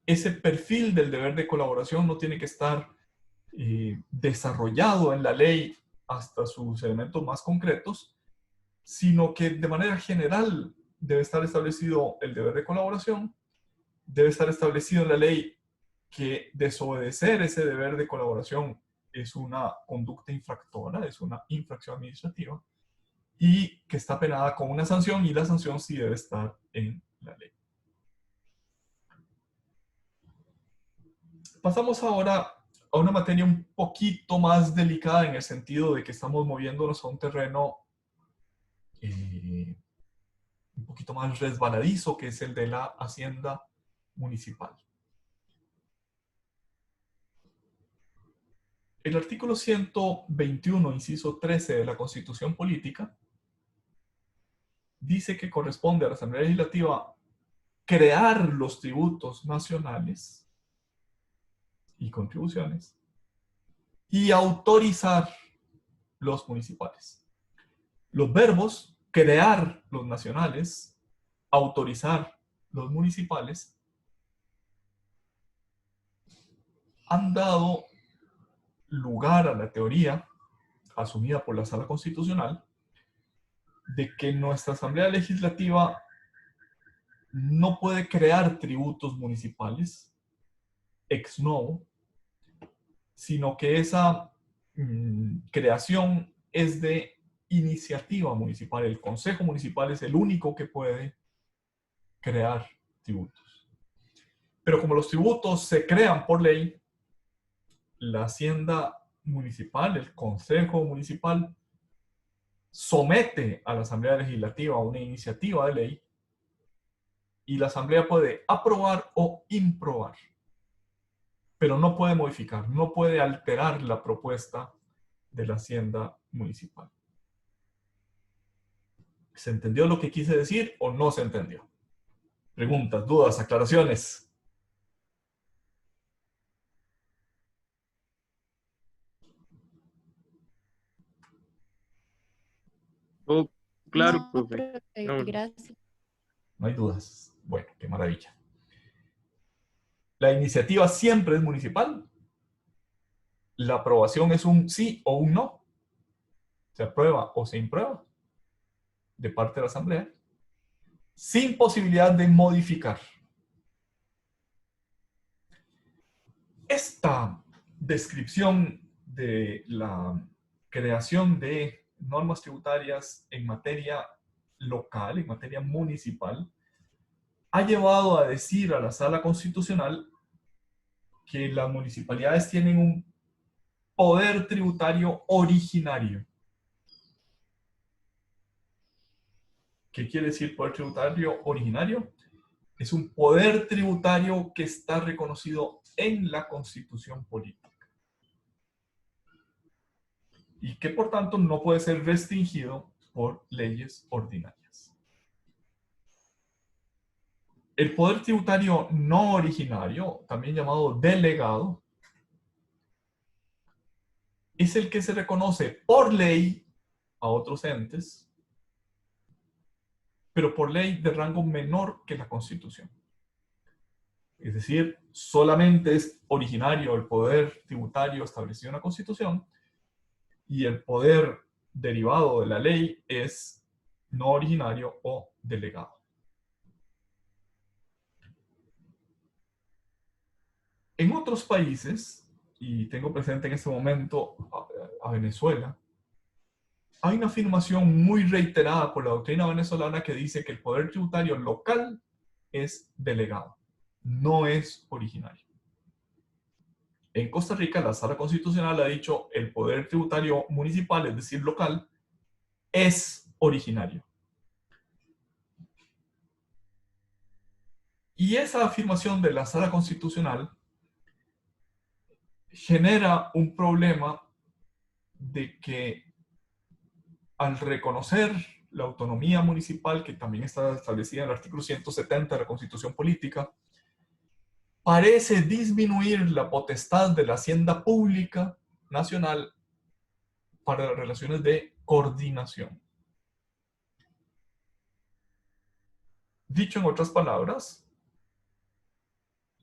Ese perfil del deber de colaboración no tiene que estar desarrollado en la ley hasta sus elementos más concretos, sino que de manera general debe estar establecido el deber de colaboración, debe estar establecido en la ley que desobedecer ese deber de colaboración es una conducta infractora, es una infracción administrativa, y que está penada con una sanción, y la sanción sí debe estar en la ley. Pasamos ahora a una materia un poquito más delicada en el sentido de que estamos moviéndonos a un terreno un poquito más resbaladizo, que es el de la hacienda municipal. El artículo 121, inciso 13 de la Constitución Política, dice que corresponde a la Asamblea Legislativa crear los tributos nacionales y contribuciones y autorizar los municipales. Los verbos crear los nacionales, autorizar los municipales, han dado lugar a la teoría asumida por la Sala Constitucional de que nuestra Asamblea Legislativa no puede crear tributos municipales ex novo, sino que esa creación es de iniciativa municipal. El Consejo Municipal es el único que puede crear tributos. Pero como los tributos se crean por ley, la Hacienda Municipal, el Consejo Municipal, somete a la Asamblea Legislativa una iniciativa de ley y la Asamblea puede aprobar o improbar, pero no puede modificar, no puede alterar la propuesta de la Hacienda Municipal. ¿Se entendió lo que quise decir o no se entendió? Preguntas, dudas, aclaraciones. Oh, claro, No, profe. profe, No, gracias. No hay dudas. Bueno, qué maravilla. La iniciativa siempre es municipal. La aprobación es un sí o un no. Se aprueba o se imprueba de parte de la Asamblea, sin posibilidad de modificar. Esta descripción de la creación de normas tributarias en materia local, en materia municipal, ha llevado a decir a la Sala Constitucional que las municipalidades tienen un poder tributario originario. ¿Qué quiere decir poder tributario originario? Es un poder tributario que está reconocido en la Constitución política y que por tanto no puede ser restringido por leyes ordinarias. El poder tributario no originario, también llamado delegado, es el que se reconoce por ley a otros entes, pero por ley de rango menor que la Constitución. Es decir, solamente es originario el poder tributario establecido en la Constitución y el poder derivado de la ley es no originario o delegado. En otros países, y tengo presente en este momento a Venezuela, hay una afirmación muy reiterada por la doctrina venezolana que dice que el poder tributario local es delegado, no es originario. En Costa Rica, la Sala Constitucional ha dicho el poder tributario municipal, es decir, local, es originario. Y esa afirmación de la Sala Constitucional genera un problema de que al reconocer la autonomía municipal, que también está establecida en el artículo 170 de la Constitución Política, parece disminuir la potestad de la Hacienda Pública Nacional para las relaciones de coordinación. Dicho en otras palabras,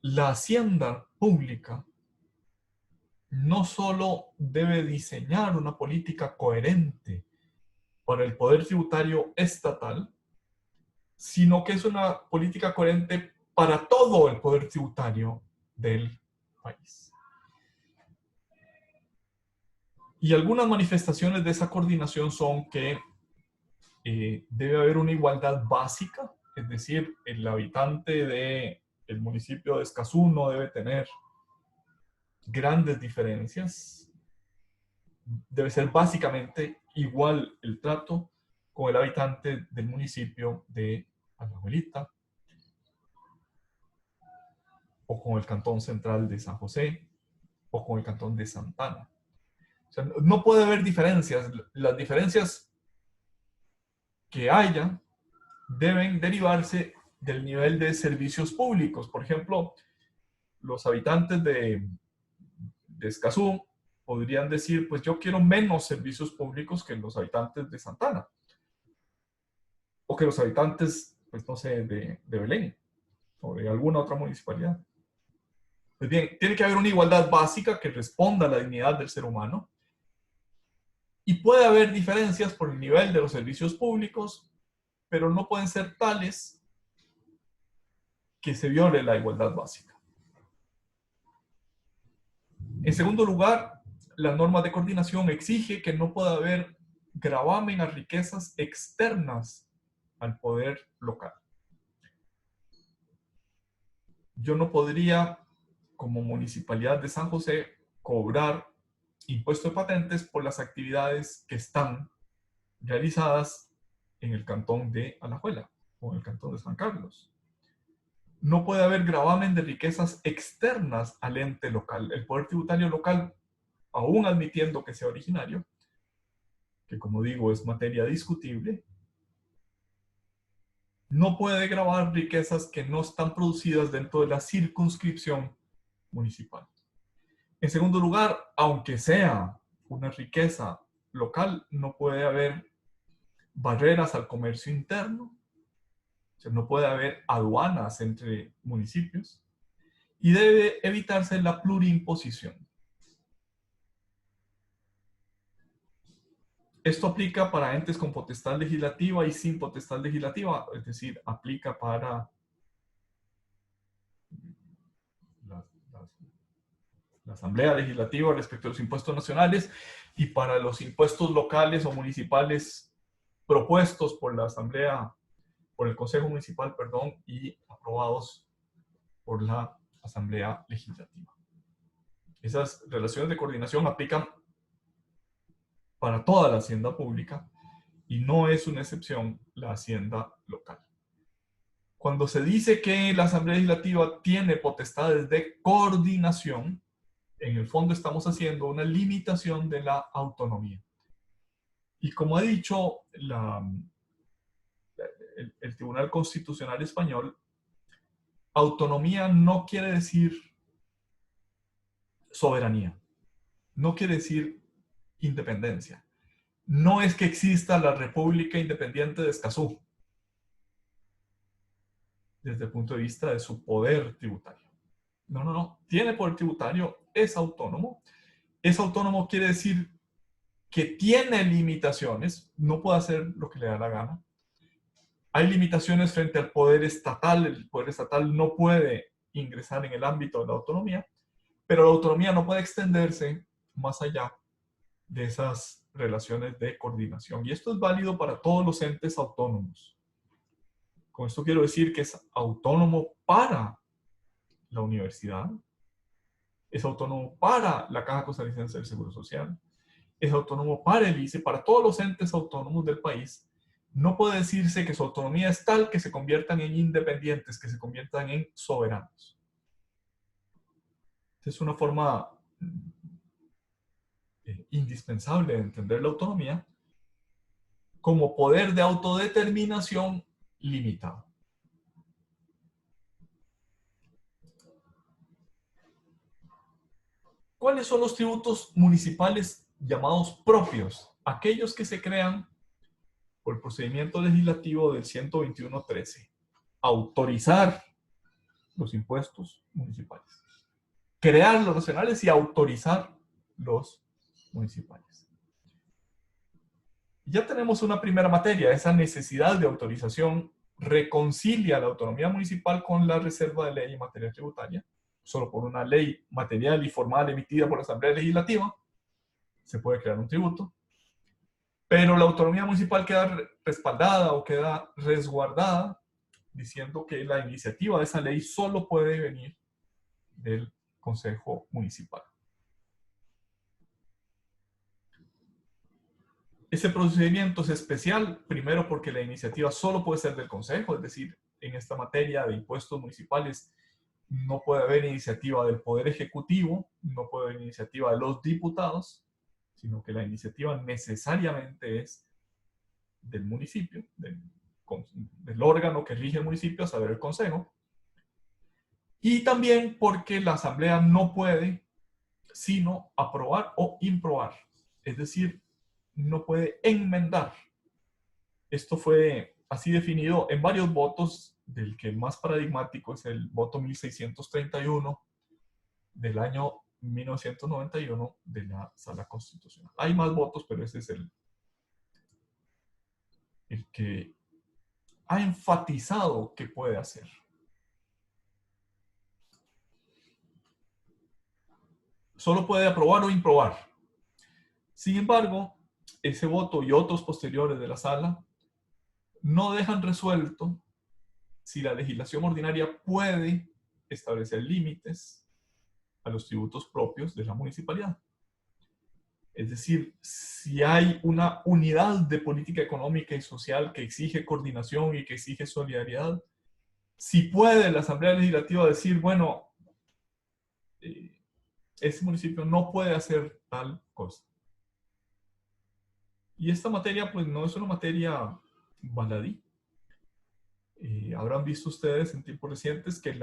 la Hacienda Pública no solo debe diseñar una política coherente para el poder tributario estatal, sino que es una política coherente para todo el poder tributario del país. Y algunas manifestaciones de esa coordinación son que debe haber una igualdad básica, es decir, el habitante del municipio de Escazú no debe tener grandes diferencias, debe ser básicamente igual el trato con el habitante del municipio de Alajuelita o con el cantón central de San José o con el cantón de Santana. O sea, no puede haber diferencias. Las diferencias que haya deben derivarse del nivel de servicios públicos. Por ejemplo, los habitantes de Escazú podrían decir, pues yo quiero menos servicios públicos que los habitantes de Santana. O que los habitantes, pues no sé, de Belén o de alguna otra municipalidad. Pues bien, tiene que haber una igualdad básica que responda a la dignidad del ser humano. Y puede haber diferencias por el nivel de los servicios públicos, pero no pueden ser tales que se viole la igualdad básica. En segundo lugar, la norma de coordinación exige que no pueda haber gravamen a riquezas externas al poder local. Yo no podría, como Municipalidad de San José, cobrar impuesto de patentes por las actividades que están realizadas en el cantón de Alajuela o en el cantón de San Carlos. No puede haber gravamen de riquezas externas al ente local. El poder tributario local, aún admitiendo que sea originario, que como digo es materia discutible, no puede gravar riquezas que no están producidas dentro de la circunscripción municipal. En segundo lugar, aunque sea una riqueza local, no puede haber barreras al comercio interno, o sea, no puede haber aduanas entre municipios y debe evitarse la plurimposición. Esto aplica para entes con potestad legislativa y sin potestad legislativa, es decir, aplica para la Asamblea Legislativa respecto a los impuestos nacionales y para los impuestos locales o municipales propuestos por la Asamblea, por el Consejo Municipal, perdón, y aprobados por la Asamblea Legislativa. Esas relaciones de coordinación aplican para toda la hacienda pública y no es una excepción la hacienda local. Cuando se dice que la Asamblea Legislativa tiene potestades de coordinación, en el fondo estamos haciendo una limitación de la autonomía. Y como ha dicho el Tribunal Constitucional Español, autonomía no quiere decir soberanía, no quiere decir independencia. No es que exista la República Independiente de Escazú, desde el punto de vista de su poder tributario. No. Tiene poder tributario, es autónomo. Es autónomo quiere decir que tiene limitaciones, no puede hacer lo que le da la gana. Hay limitaciones frente al poder estatal. El poder estatal no puede ingresar en el ámbito de la autonomía, pero la autonomía no puede extenderse más allá de esas relaciones de coordinación. Y esto es válido para todos los entes autónomos. Con esto quiero decir que es autónomo para la universidad, es autónomo para la Caja Costarricense del Seguro Social, es autónomo para el ICE, para todos los entes autónomos del país. No puede decirse que su autonomía es tal que se conviertan en independientes, que se conviertan en soberanos. Es una forma indispensable de entender la autonomía como poder de autodeterminación limitado. ¿Cuáles son los tributos municipales llamados propios? Aquellos que se crean por el procedimiento legislativo del 121.13. Autorizar los impuestos municipales. Crear los nacionales y autorizar los municipales. Ya tenemos una primera materia. Esa necesidad de autorización reconcilia la autonomía municipal con la reserva de ley en materia tributaria. Solo por una ley material y formal emitida por la Asamblea Legislativa se puede crear un tributo. Pero la autonomía municipal queda respaldada o queda resguardada diciendo que la iniciativa de esa ley solo puede venir del Consejo Municipal. Ese procedimiento es especial, primero porque la iniciativa solo puede ser del Consejo, es decir, en esta materia de impuestos municipales no puede haber iniciativa del Poder Ejecutivo, no puede haber iniciativa de los diputados, sino que la iniciativa necesariamente es del municipio, del órgano que rige el municipio, a saber, el Consejo. Y también porque la Asamblea no puede sino aprobar o improbar, es decir, no puede enmendar. Esto fue así definido en varios votos, del que el más paradigmático es el voto 1631 del año 1991 de la Sala Constitucional. Hay más votos, pero ese es el que ha enfatizado que puede hacer. Solo puede aprobar o improbar. Sin embargo, ese voto y otros posteriores de la Sala no dejan resuelto si la legislación ordinaria puede establecer límites a los tributos propios de la municipalidad. Es decir, si hay una unidad de política económica y social que exige coordinación y que exige solidaridad, si puede la Asamblea Legislativa decir, bueno, ese municipio no puede hacer tal cosa. Y esta materia, pues, no es una materia baladí. Habrán visto ustedes en tiempos recientes que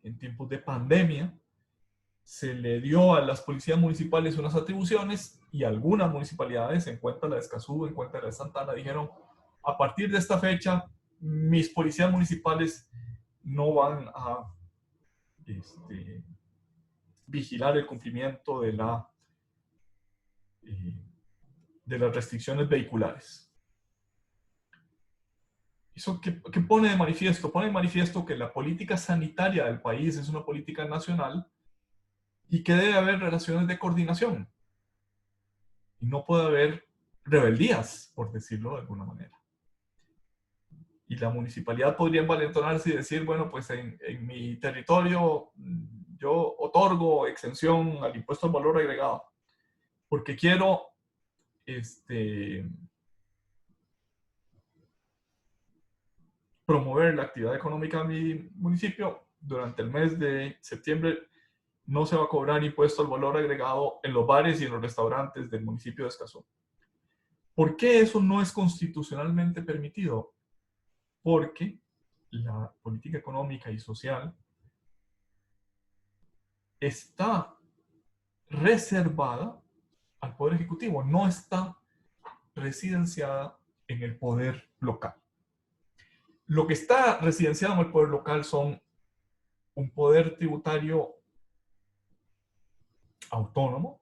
en tiempos de pandemia se le dio a las policías municipales unas atribuciones y algunas municipalidades, en cuenta la de Escazú, en cuenta la de Santana, dijeron, a partir de esta fecha, mis policías municipales no van a vigilar el cumplimiento de las restricciones vehiculares. ¿Eso qué pone de manifiesto? Pone de manifiesto que la política sanitaria del país es una política nacional y que debe haber relaciones de coordinación. Y no puede haber rebeldías, por decirlo de alguna manera. Y la municipalidad podría envalentonarse y decir, bueno, pues en mi territorio yo otorgo exención al impuesto al valor agregado, porque quiero promover la actividad económica de mi municipio. Durante el mes de septiembre no se va a cobrar impuesto al valor agregado en los bares y en los restaurantes del municipio de Escazú. ¿Por qué eso no es constitucionalmente permitido? Porque la política económica y social está reservada al Poder Ejecutivo, no está residenciada en el poder local. Lo que está residenciado en el poder local son un poder tributario autónomo,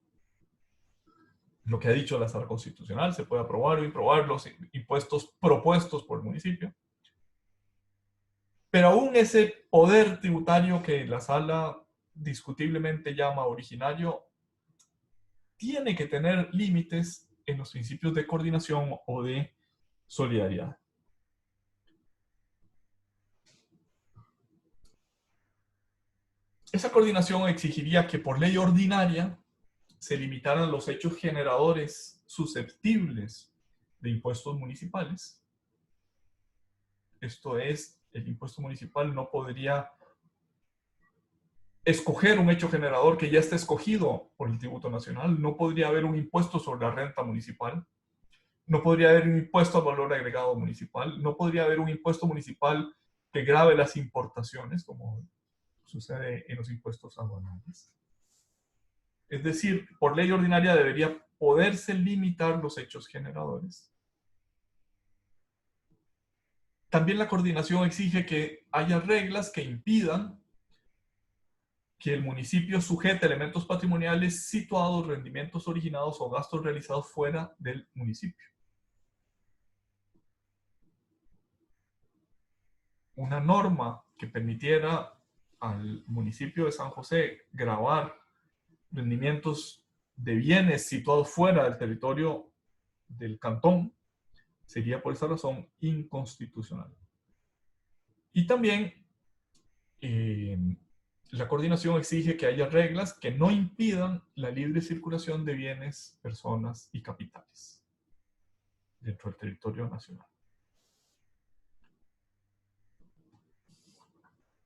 lo que ha dicho la Sala Constitucional, se puede aprobar o improbar los impuestos propuestos por el municipio, pero aún ese poder tributario que la Sala discutiblemente llama originario, tiene que tener límites en los principios de coordinación o de solidaridad. Esa coordinación exigiría que por ley ordinaria se limitaran los hechos generadores susceptibles de impuestos municipales. Esto es, el impuesto municipal no podría escoger un hecho generador que ya esté escogido por el tributo nacional. No podría haber un impuesto sobre la renta municipal. No podría haber un impuesto al valor agregado municipal. No podría haber un impuesto municipal que grave las importaciones, como sucede en los impuestos aduanales. Es decir, por ley ordinaria debería poderse limitar los hechos generadores. También la coordinación exige que haya reglas que impidan que el municipio sujete elementos patrimoniales situados, rendimientos originados o gastos realizados fuera del municipio. Una norma que permitiera al municipio de San José gravar rendimientos de bienes situados fuera del territorio del cantón sería por esa razón inconstitucional. Y también la coordinación exige que haya reglas que no impidan la libre circulación de bienes, personas y capitales dentro del territorio nacional.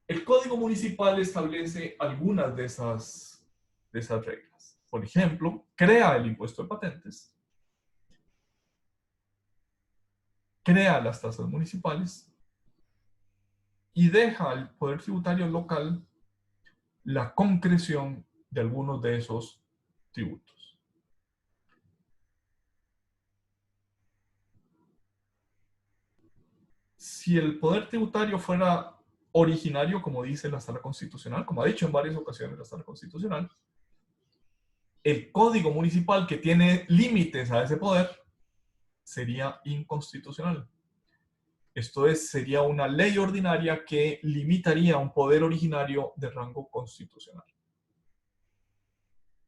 El Código Municipal establece algunas de esas reglas. Por ejemplo, crea el impuesto de patentes, crea las tasas municipales y deja al Poder Tributario local la concreción de algunos de esos tributos. Si el Poder Tributario fuera originario, como dice la Sala Constitucional, como ha dicho en varias ocasiones la Sala Constitucional, el Código Municipal que tiene límites a ese poder sería inconstitucional. Esto es, sería una ley ordinaria que limitaría un poder originario de rango constitucional.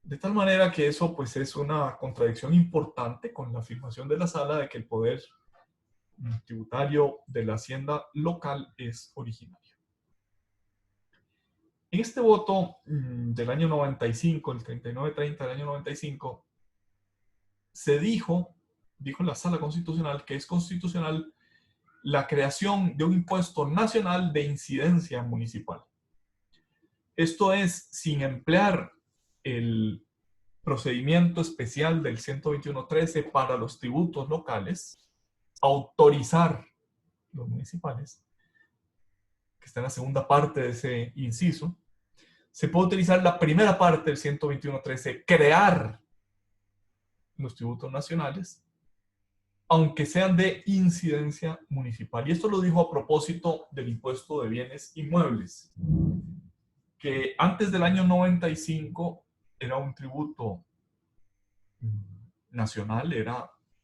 De tal manera que eso pues es una contradicción importante con la afirmación de la Sala de que el poder tributario de la hacienda local es originario. En este voto del año 95, el 3930 del año 95, se dijo la Sala Constitucional que es constitucional la creación de un impuesto nacional de incidencia municipal. Esto es, sin emplear el procedimiento especial del 121.13 para los tributos locales, autorizar los municipales, que está en la segunda parte de ese inciso, se puede utilizar la primera parte del 121.13, crear los tributos nacionales, aunque sean de incidencia municipal. Y esto lo dijo a propósito del impuesto de bienes inmuebles, que antes del año 95 era un tributo nacional,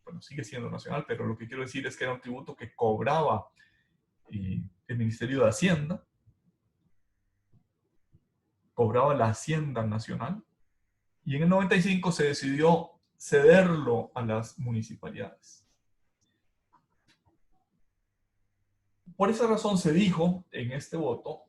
bueno, sigue siendo nacional, pero lo que quiero decir es que era un tributo que cobraba el Ministerio de Hacienda, cobraba la Hacienda Nacional, y en el 95 se decidió cederlo a las municipalidades. Por esa razón se dijo en este voto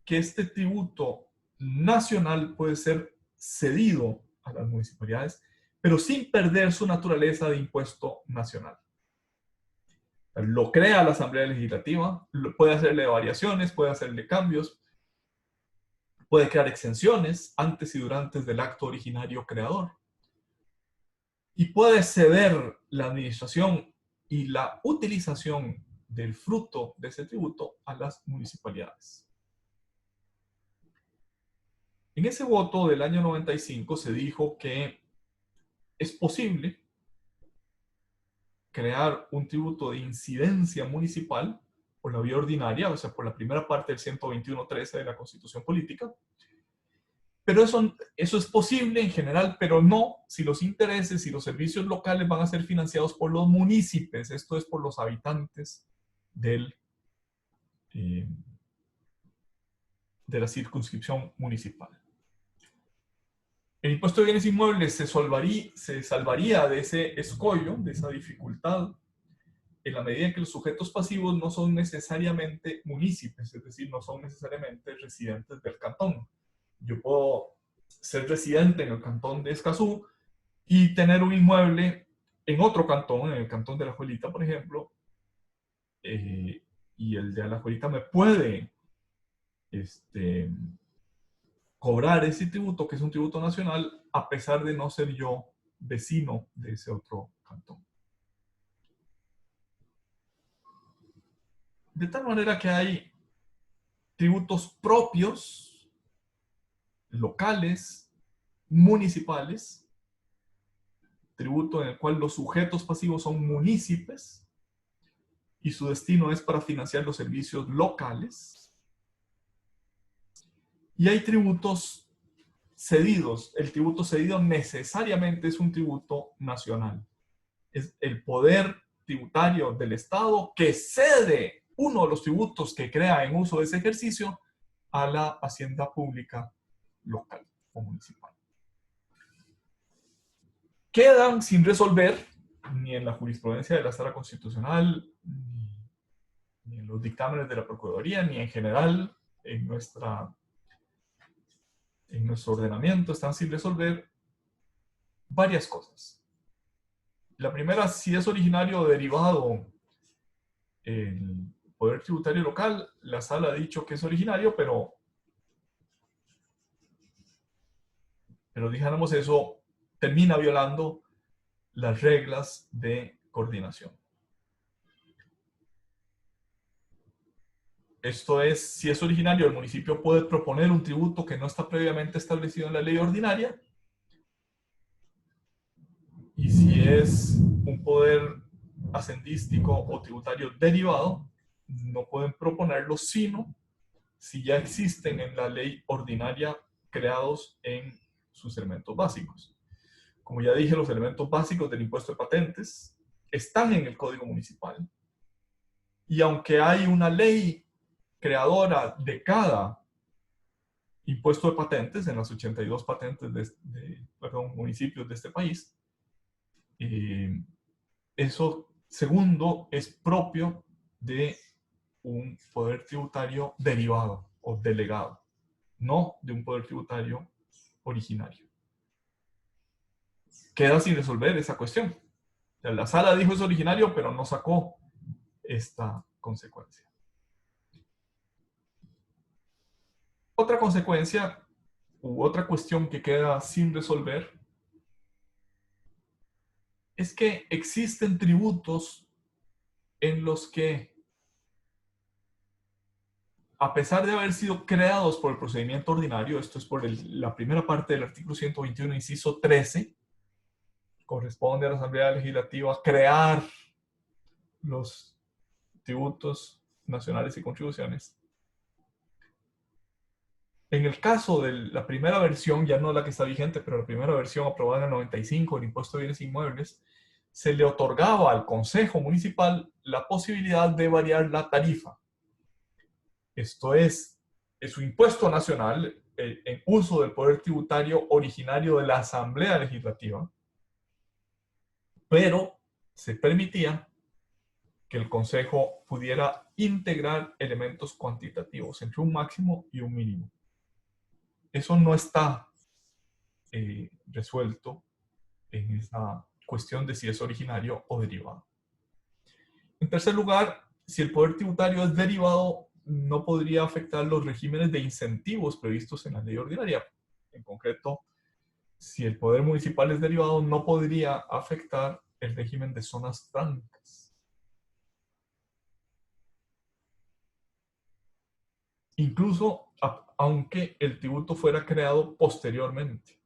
que este tributo nacional puede ser cedido a las municipalidades, pero sin perder su naturaleza de impuesto nacional. Lo crea la Asamblea Legislativa, puede hacerle variaciones, puede hacerle cambios, puede crear exenciones antes y durante del acto originario creador. Y puede ceder la administración y la utilización del fruto de ese tributo a las municipalidades. En ese voto del año 95 se dijo que es posible crear un tributo de incidencia municipal por la vía ordinaria, o sea, por la primera parte del 121.13 de la Constitución Política. Pero eso es posible en general, pero no si los intereses y los servicios locales van a ser financiados por los municipios, esto es por los habitantes de la circunscripción municipal. El impuesto de bienes inmuebles se salvaría de ese escollo, de esa dificultad, en la medida en que los sujetos pasivos no son necesariamente municipios, es decir, no son necesariamente residentes del cantón. Yo puedo ser residente en el cantón de Escazú y tener un inmueble en otro cantón, en el cantón de Alajuelita, por ejemplo, y el de Alajuelita me puede cobrar ese tributo, que es un tributo nacional, a pesar de no ser yo vecino de ese otro cantón. De tal manera que hay tributos propios, locales, municipales, tributo en el cual los sujetos pasivos son municipios y su destino es para financiar los servicios locales. Y hay tributos cedidos. El tributo cedido necesariamente es un tributo nacional. Es el poder tributario del Estado que cede uno de los tributos que crea en uso de ese ejercicio a la hacienda pública local o municipal. Quedan sin resolver, ni en la jurisprudencia de la Sala Constitucional, ni en los dictámenes de la Procuraduría, ni en general en nuestro ordenamiento, están sin resolver varias cosas. La primera, si es originario o derivado el poder tributario local, la sala ha dicho que es originario, pero dijéramos eso, termina violando las reglas de coordinación. Esto es, si es originario, el municipio puede proponer un tributo que no está previamente establecido en la ley ordinaria. Y si es un poder hacendístico o tributario derivado, no pueden proponerlo sino si ya existen en la ley ordinaria creados en sus elementos básicos. Como ya dije, los elementos básicos del impuesto de patentes están en el Código Municipal. Y aunque hay una ley creadora de cada impuesto de patentes en las 82 patentes municipios de este país, eso segundo es propio de un poder tributario derivado o delegado, no de un poder tributario originario. Queda sin resolver esa cuestión. O sea, la sala dijo es originario, pero no sacó esta consecuencia. Otra consecuencia u otra cuestión que queda sin resolver es que existen tributos en los que, a pesar de haber sido creados por el procedimiento ordinario, esto es por la primera parte del artículo 121, inciso 13, corresponde a la Asamblea Legislativa crear los tributos nacionales y contribuciones. En el caso de la primera versión, ya no la que está vigente, pero la primera versión aprobada en el 95, el impuesto de bienes inmuebles, se le otorgaba al Consejo Municipal la posibilidad de variar la tarifa. Esto es su impuesto nacional en uso del poder tributario originario de la Asamblea Legislativa, pero se permitía que el Consejo pudiera integrar elementos cuantitativos entre un máximo y un mínimo. Eso no está resuelto en esa cuestión de si es originario o derivado. En tercer lugar, si el poder tributario es derivado, no podría afectar los regímenes de incentivos previstos en la ley ordinaria. En concreto, si el poder municipal es derivado, no podría afectar el régimen de zonas francas. Incluso aunque el tributo fuera creado posteriormente.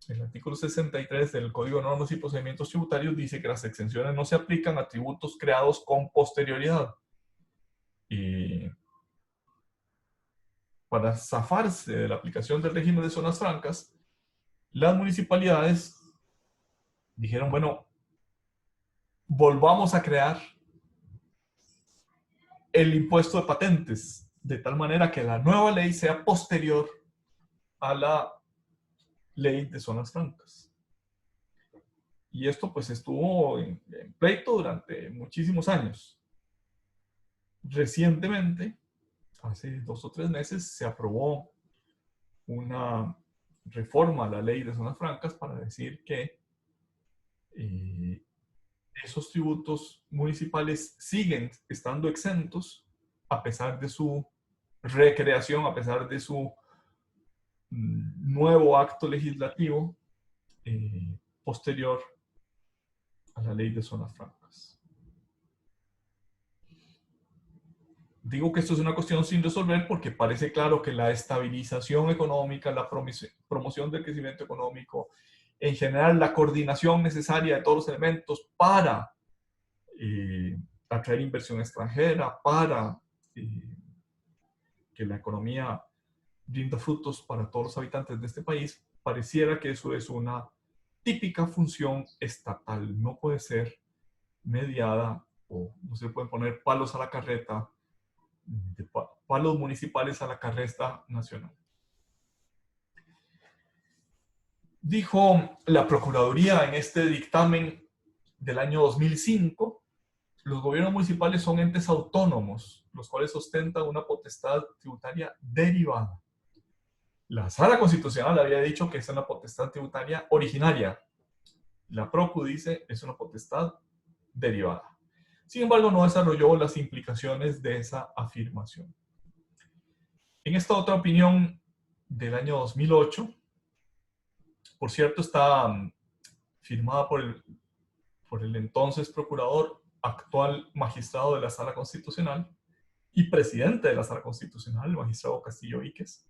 El artículo 63 del Código de Normas y Procedimientos Tributarios dice que las exenciones no se aplican a tributos creados con posterioridad. Y para zafarse de la aplicación del régimen de zonas francas, las municipalidades dijeron, bueno, volvamos a crear el impuesto de patentes, de tal manera que la nueva ley sea posterior a la ley de zonas francas. Y esto pues estuvo en pleito durante muchísimos años. Recientemente, hace 2 o 3 meses, se aprobó una reforma a la ley de zonas francas para decir que esos tributos municipales siguen estando exentos a pesar de su recreación, a pesar de su nuevo acto legislativo posterior a la ley de zonas francas. Digo que esto es una cuestión sin resolver porque parece claro que la estabilización económica, la promoción del crecimiento económico, en general la coordinación necesaria de todos los elementos para atraer inversión extranjera, para que la economía brinda frutos para todos los habitantes de este país, pareciera que eso es una típica función estatal. No puede ser mediada o no se pueden poner palos a la carreta, palos municipales a la carreta nacional. Dijo la Procuraduría en este dictamen del año 2005, los gobiernos municipales son entes autónomos, los cuales ostentan una potestad tributaria derivada. La Sala Constitucional había dicho que es una potestad tributaria originaria. La Procu dice es una potestad derivada. Sin embargo, no desarrolló las implicaciones de esa afirmación. En esta otra opinión del año 2008, por cierto, está firmada por el entonces procurador, actual magistrado de la Sala Constitucional y presidente de la Sala Constitucional, el magistrado Castillo Víquez.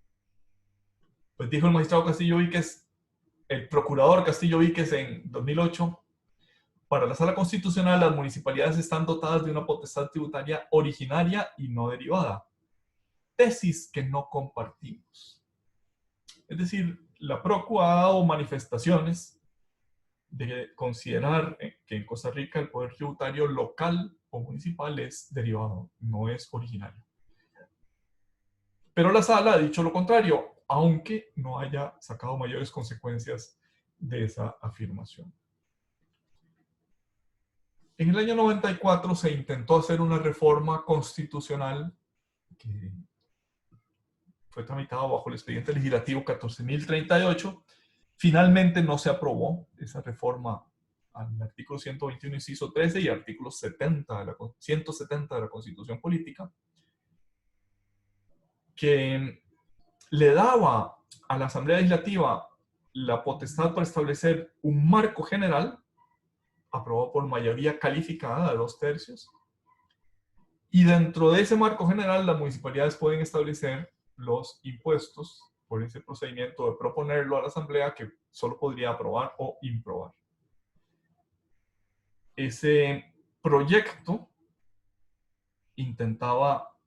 Pues dijo el magistrado Castillo Víquez, el procurador Castillo Víquez en 2008, para la Sala Constitucional las municipalidades están dotadas de una potestad tributaria originaria y no derivada. Tesis que no compartimos. Es decir, la Procu ha dado manifestaciones de considerar que en Costa Rica el poder tributario local o municipal es derivado, no es originario. Pero la Sala ha dicho lo contrario, aunque no haya sacado mayores consecuencias de esa afirmación. En el año 94 se intentó hacer una reforma constitucional que fue tramitado bajo el expediente legislativo 14.038. Finalmente no se aprobó esa reforma al artículo 121, inciso 13 y artículo 170 de la Constitución Política, que le daba a la Asamblea Legislativa la potestad para establecer un marco general, aprobado por mayoría calificada de 2/3, y dentro de ese marco general las municipalidades pueden establecer los impuestos por ese procedimiento de proponerlo a la Asamblea, que solo podría aprobar o improbar. Ese proyecto intentaba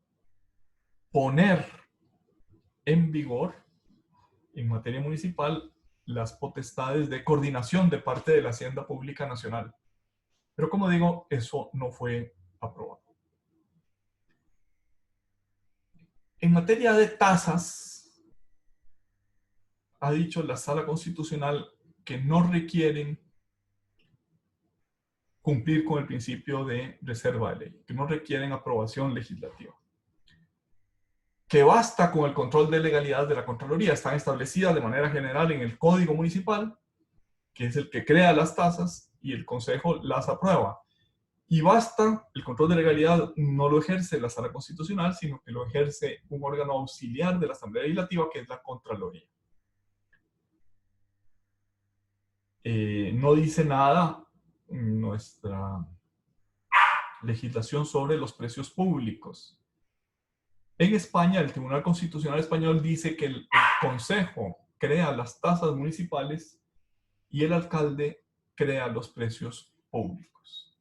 poner en vigor, en materia municipal, las potestades de coordinación de parte de la Hacienda Pública Nacional. Pero como digo, eso no fue aprobado. En materia de tasas, ha dicho la Sala Constitucional que no requieren cumplir con el principio de reserva de ley, que no requieren aprobación legislativa. Que basta con el control de legalidad de la Contraloría. Están establecidas de manera general en el Código Municipal, que es el que crea las tasas, y el Consejo las aprueba. Y basta, el control de legalidad no lo ejerce la Sala Constitucional, sino que lo ejerce un órgano auxiliar de la Asamblea Legislativa, que es la Contraloría. No dice nada nuestra legislación sobre los precios públicos. En España, el Tribunal Constitucional Español dice que el Consejo crea las tasas municipales y el alcalde crea los precios públicos.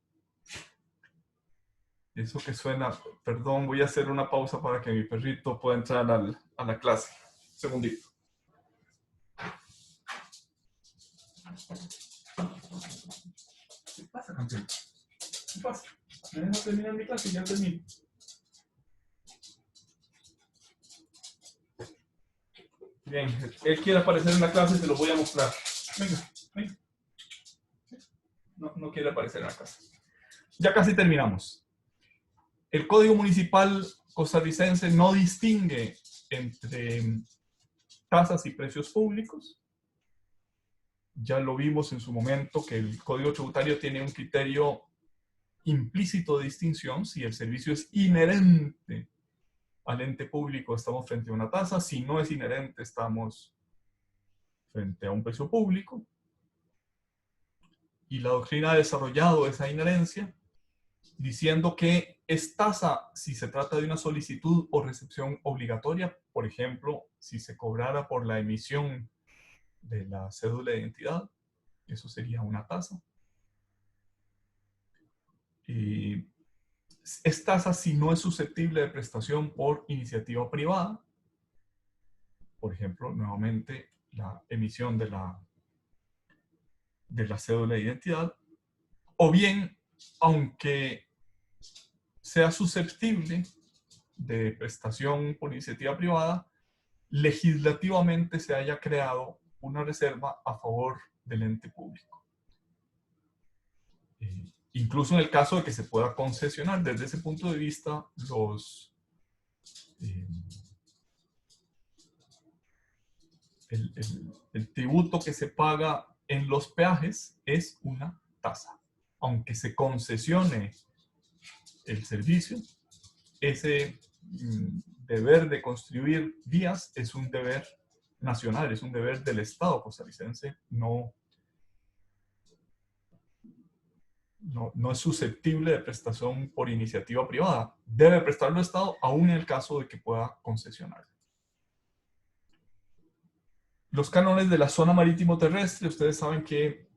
Eso que suena, perdón, voy a hacer una pausa para que mi perrito pueda entrar a la clase. Un segundito. ¿Qué pasa, campeón? ¿Qué pasa? ¿Me dejas terminar mi clase? Ya termino. Bien, él quiere aparecer en la clase y se lo voy a mostrar. Venga, venga. No quiere aparecer en la clase. Ya casi terminamos. El Código Municipal costarricense no distingue entre tasas y precios públicos. Ya lo vimos en su momento que el Código Tributario tiene un criterio implícito de distinción. Si el servicio es inherente al ente público, estamos frente a una tasa. Si no es inherente, estamos frente a un precio público. Y la doctrina ha desarrollado esa inherencia diciendo que es tasa si se trata de una solicitud o recepción obligatoria. Por ejemplo, si se cobrara por la emisión de la cédula de identidad, eso sería una tasa. Y es tasa si no es susceptible de prestación por iniciativa privada. Por ejemplo, nuevamente, la emisión de la cédula de identidad. O bien, aunque sea susceptible de prestación por iniciativa privada, legislativamente se haya creado una reserva a favor del ente público. Incluso en el caso de que se pueda concesionar, desde ese punto de vista, el tributo que se paga en los peajes es una tasa. Aunque se concesione el servicio, ese deber de construir vías es un deber nacional, es un deber del Estado costarricense, no es susceptible de prestación por iniciativa privada. Debe prestarlo el Estado, aún en el caso de que pueda concesionar. Los cánones de la zona marítimo terrestre, ustedes saben que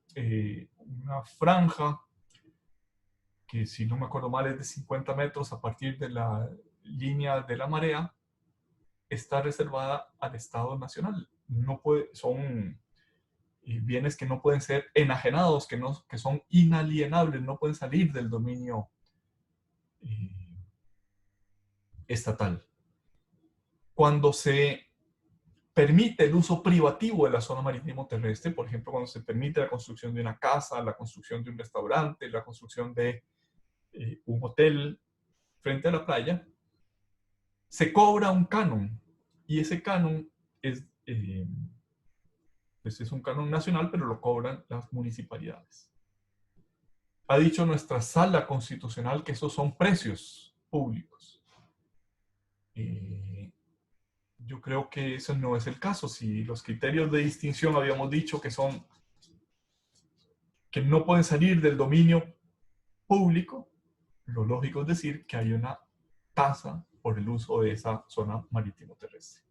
una franja, que si no me acuerdo mal es de 50 metros a partir de la línea de la marea, está reservada al Estado Nacional. No puede, son bienes que no pueden ser enajenados, que son inalienables, no pueden salir del dominio estatal. Cuando se permite el uso privativo de la zona marítimo terrestre, por ejemplo, cuando se permite la construcción de una casa, la construcción de un restaurante, la construcción de un hotel frente a la playa, se cobra un canon, y ese canon pues es un canon nacional, pero lo cobran las municipalidades. Ha dicho nuestra Sala Constitucional que esos son precios públicos. Yo creo que eso no es el caso. Si los criterios de distinción habíamos dicho que no pueden salir del dominio público, lo lógico es decir que hay una tasa por el uso de esa zona marítimo terrestre.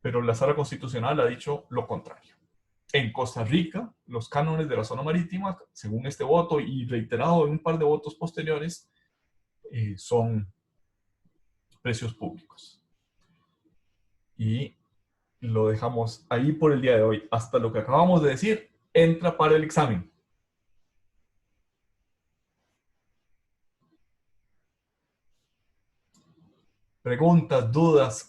Pero la Sala Constitucional ha dicho lo contrario. En Costa Rica, los cánones de la zona marítima, según este voto y reiterado en un par de votos posteriores, son precios públicos. Y lo dejamos ahí por el día de hoy. Hasta lo que acabamos de decir, entra para el examen. preguntas, dudas,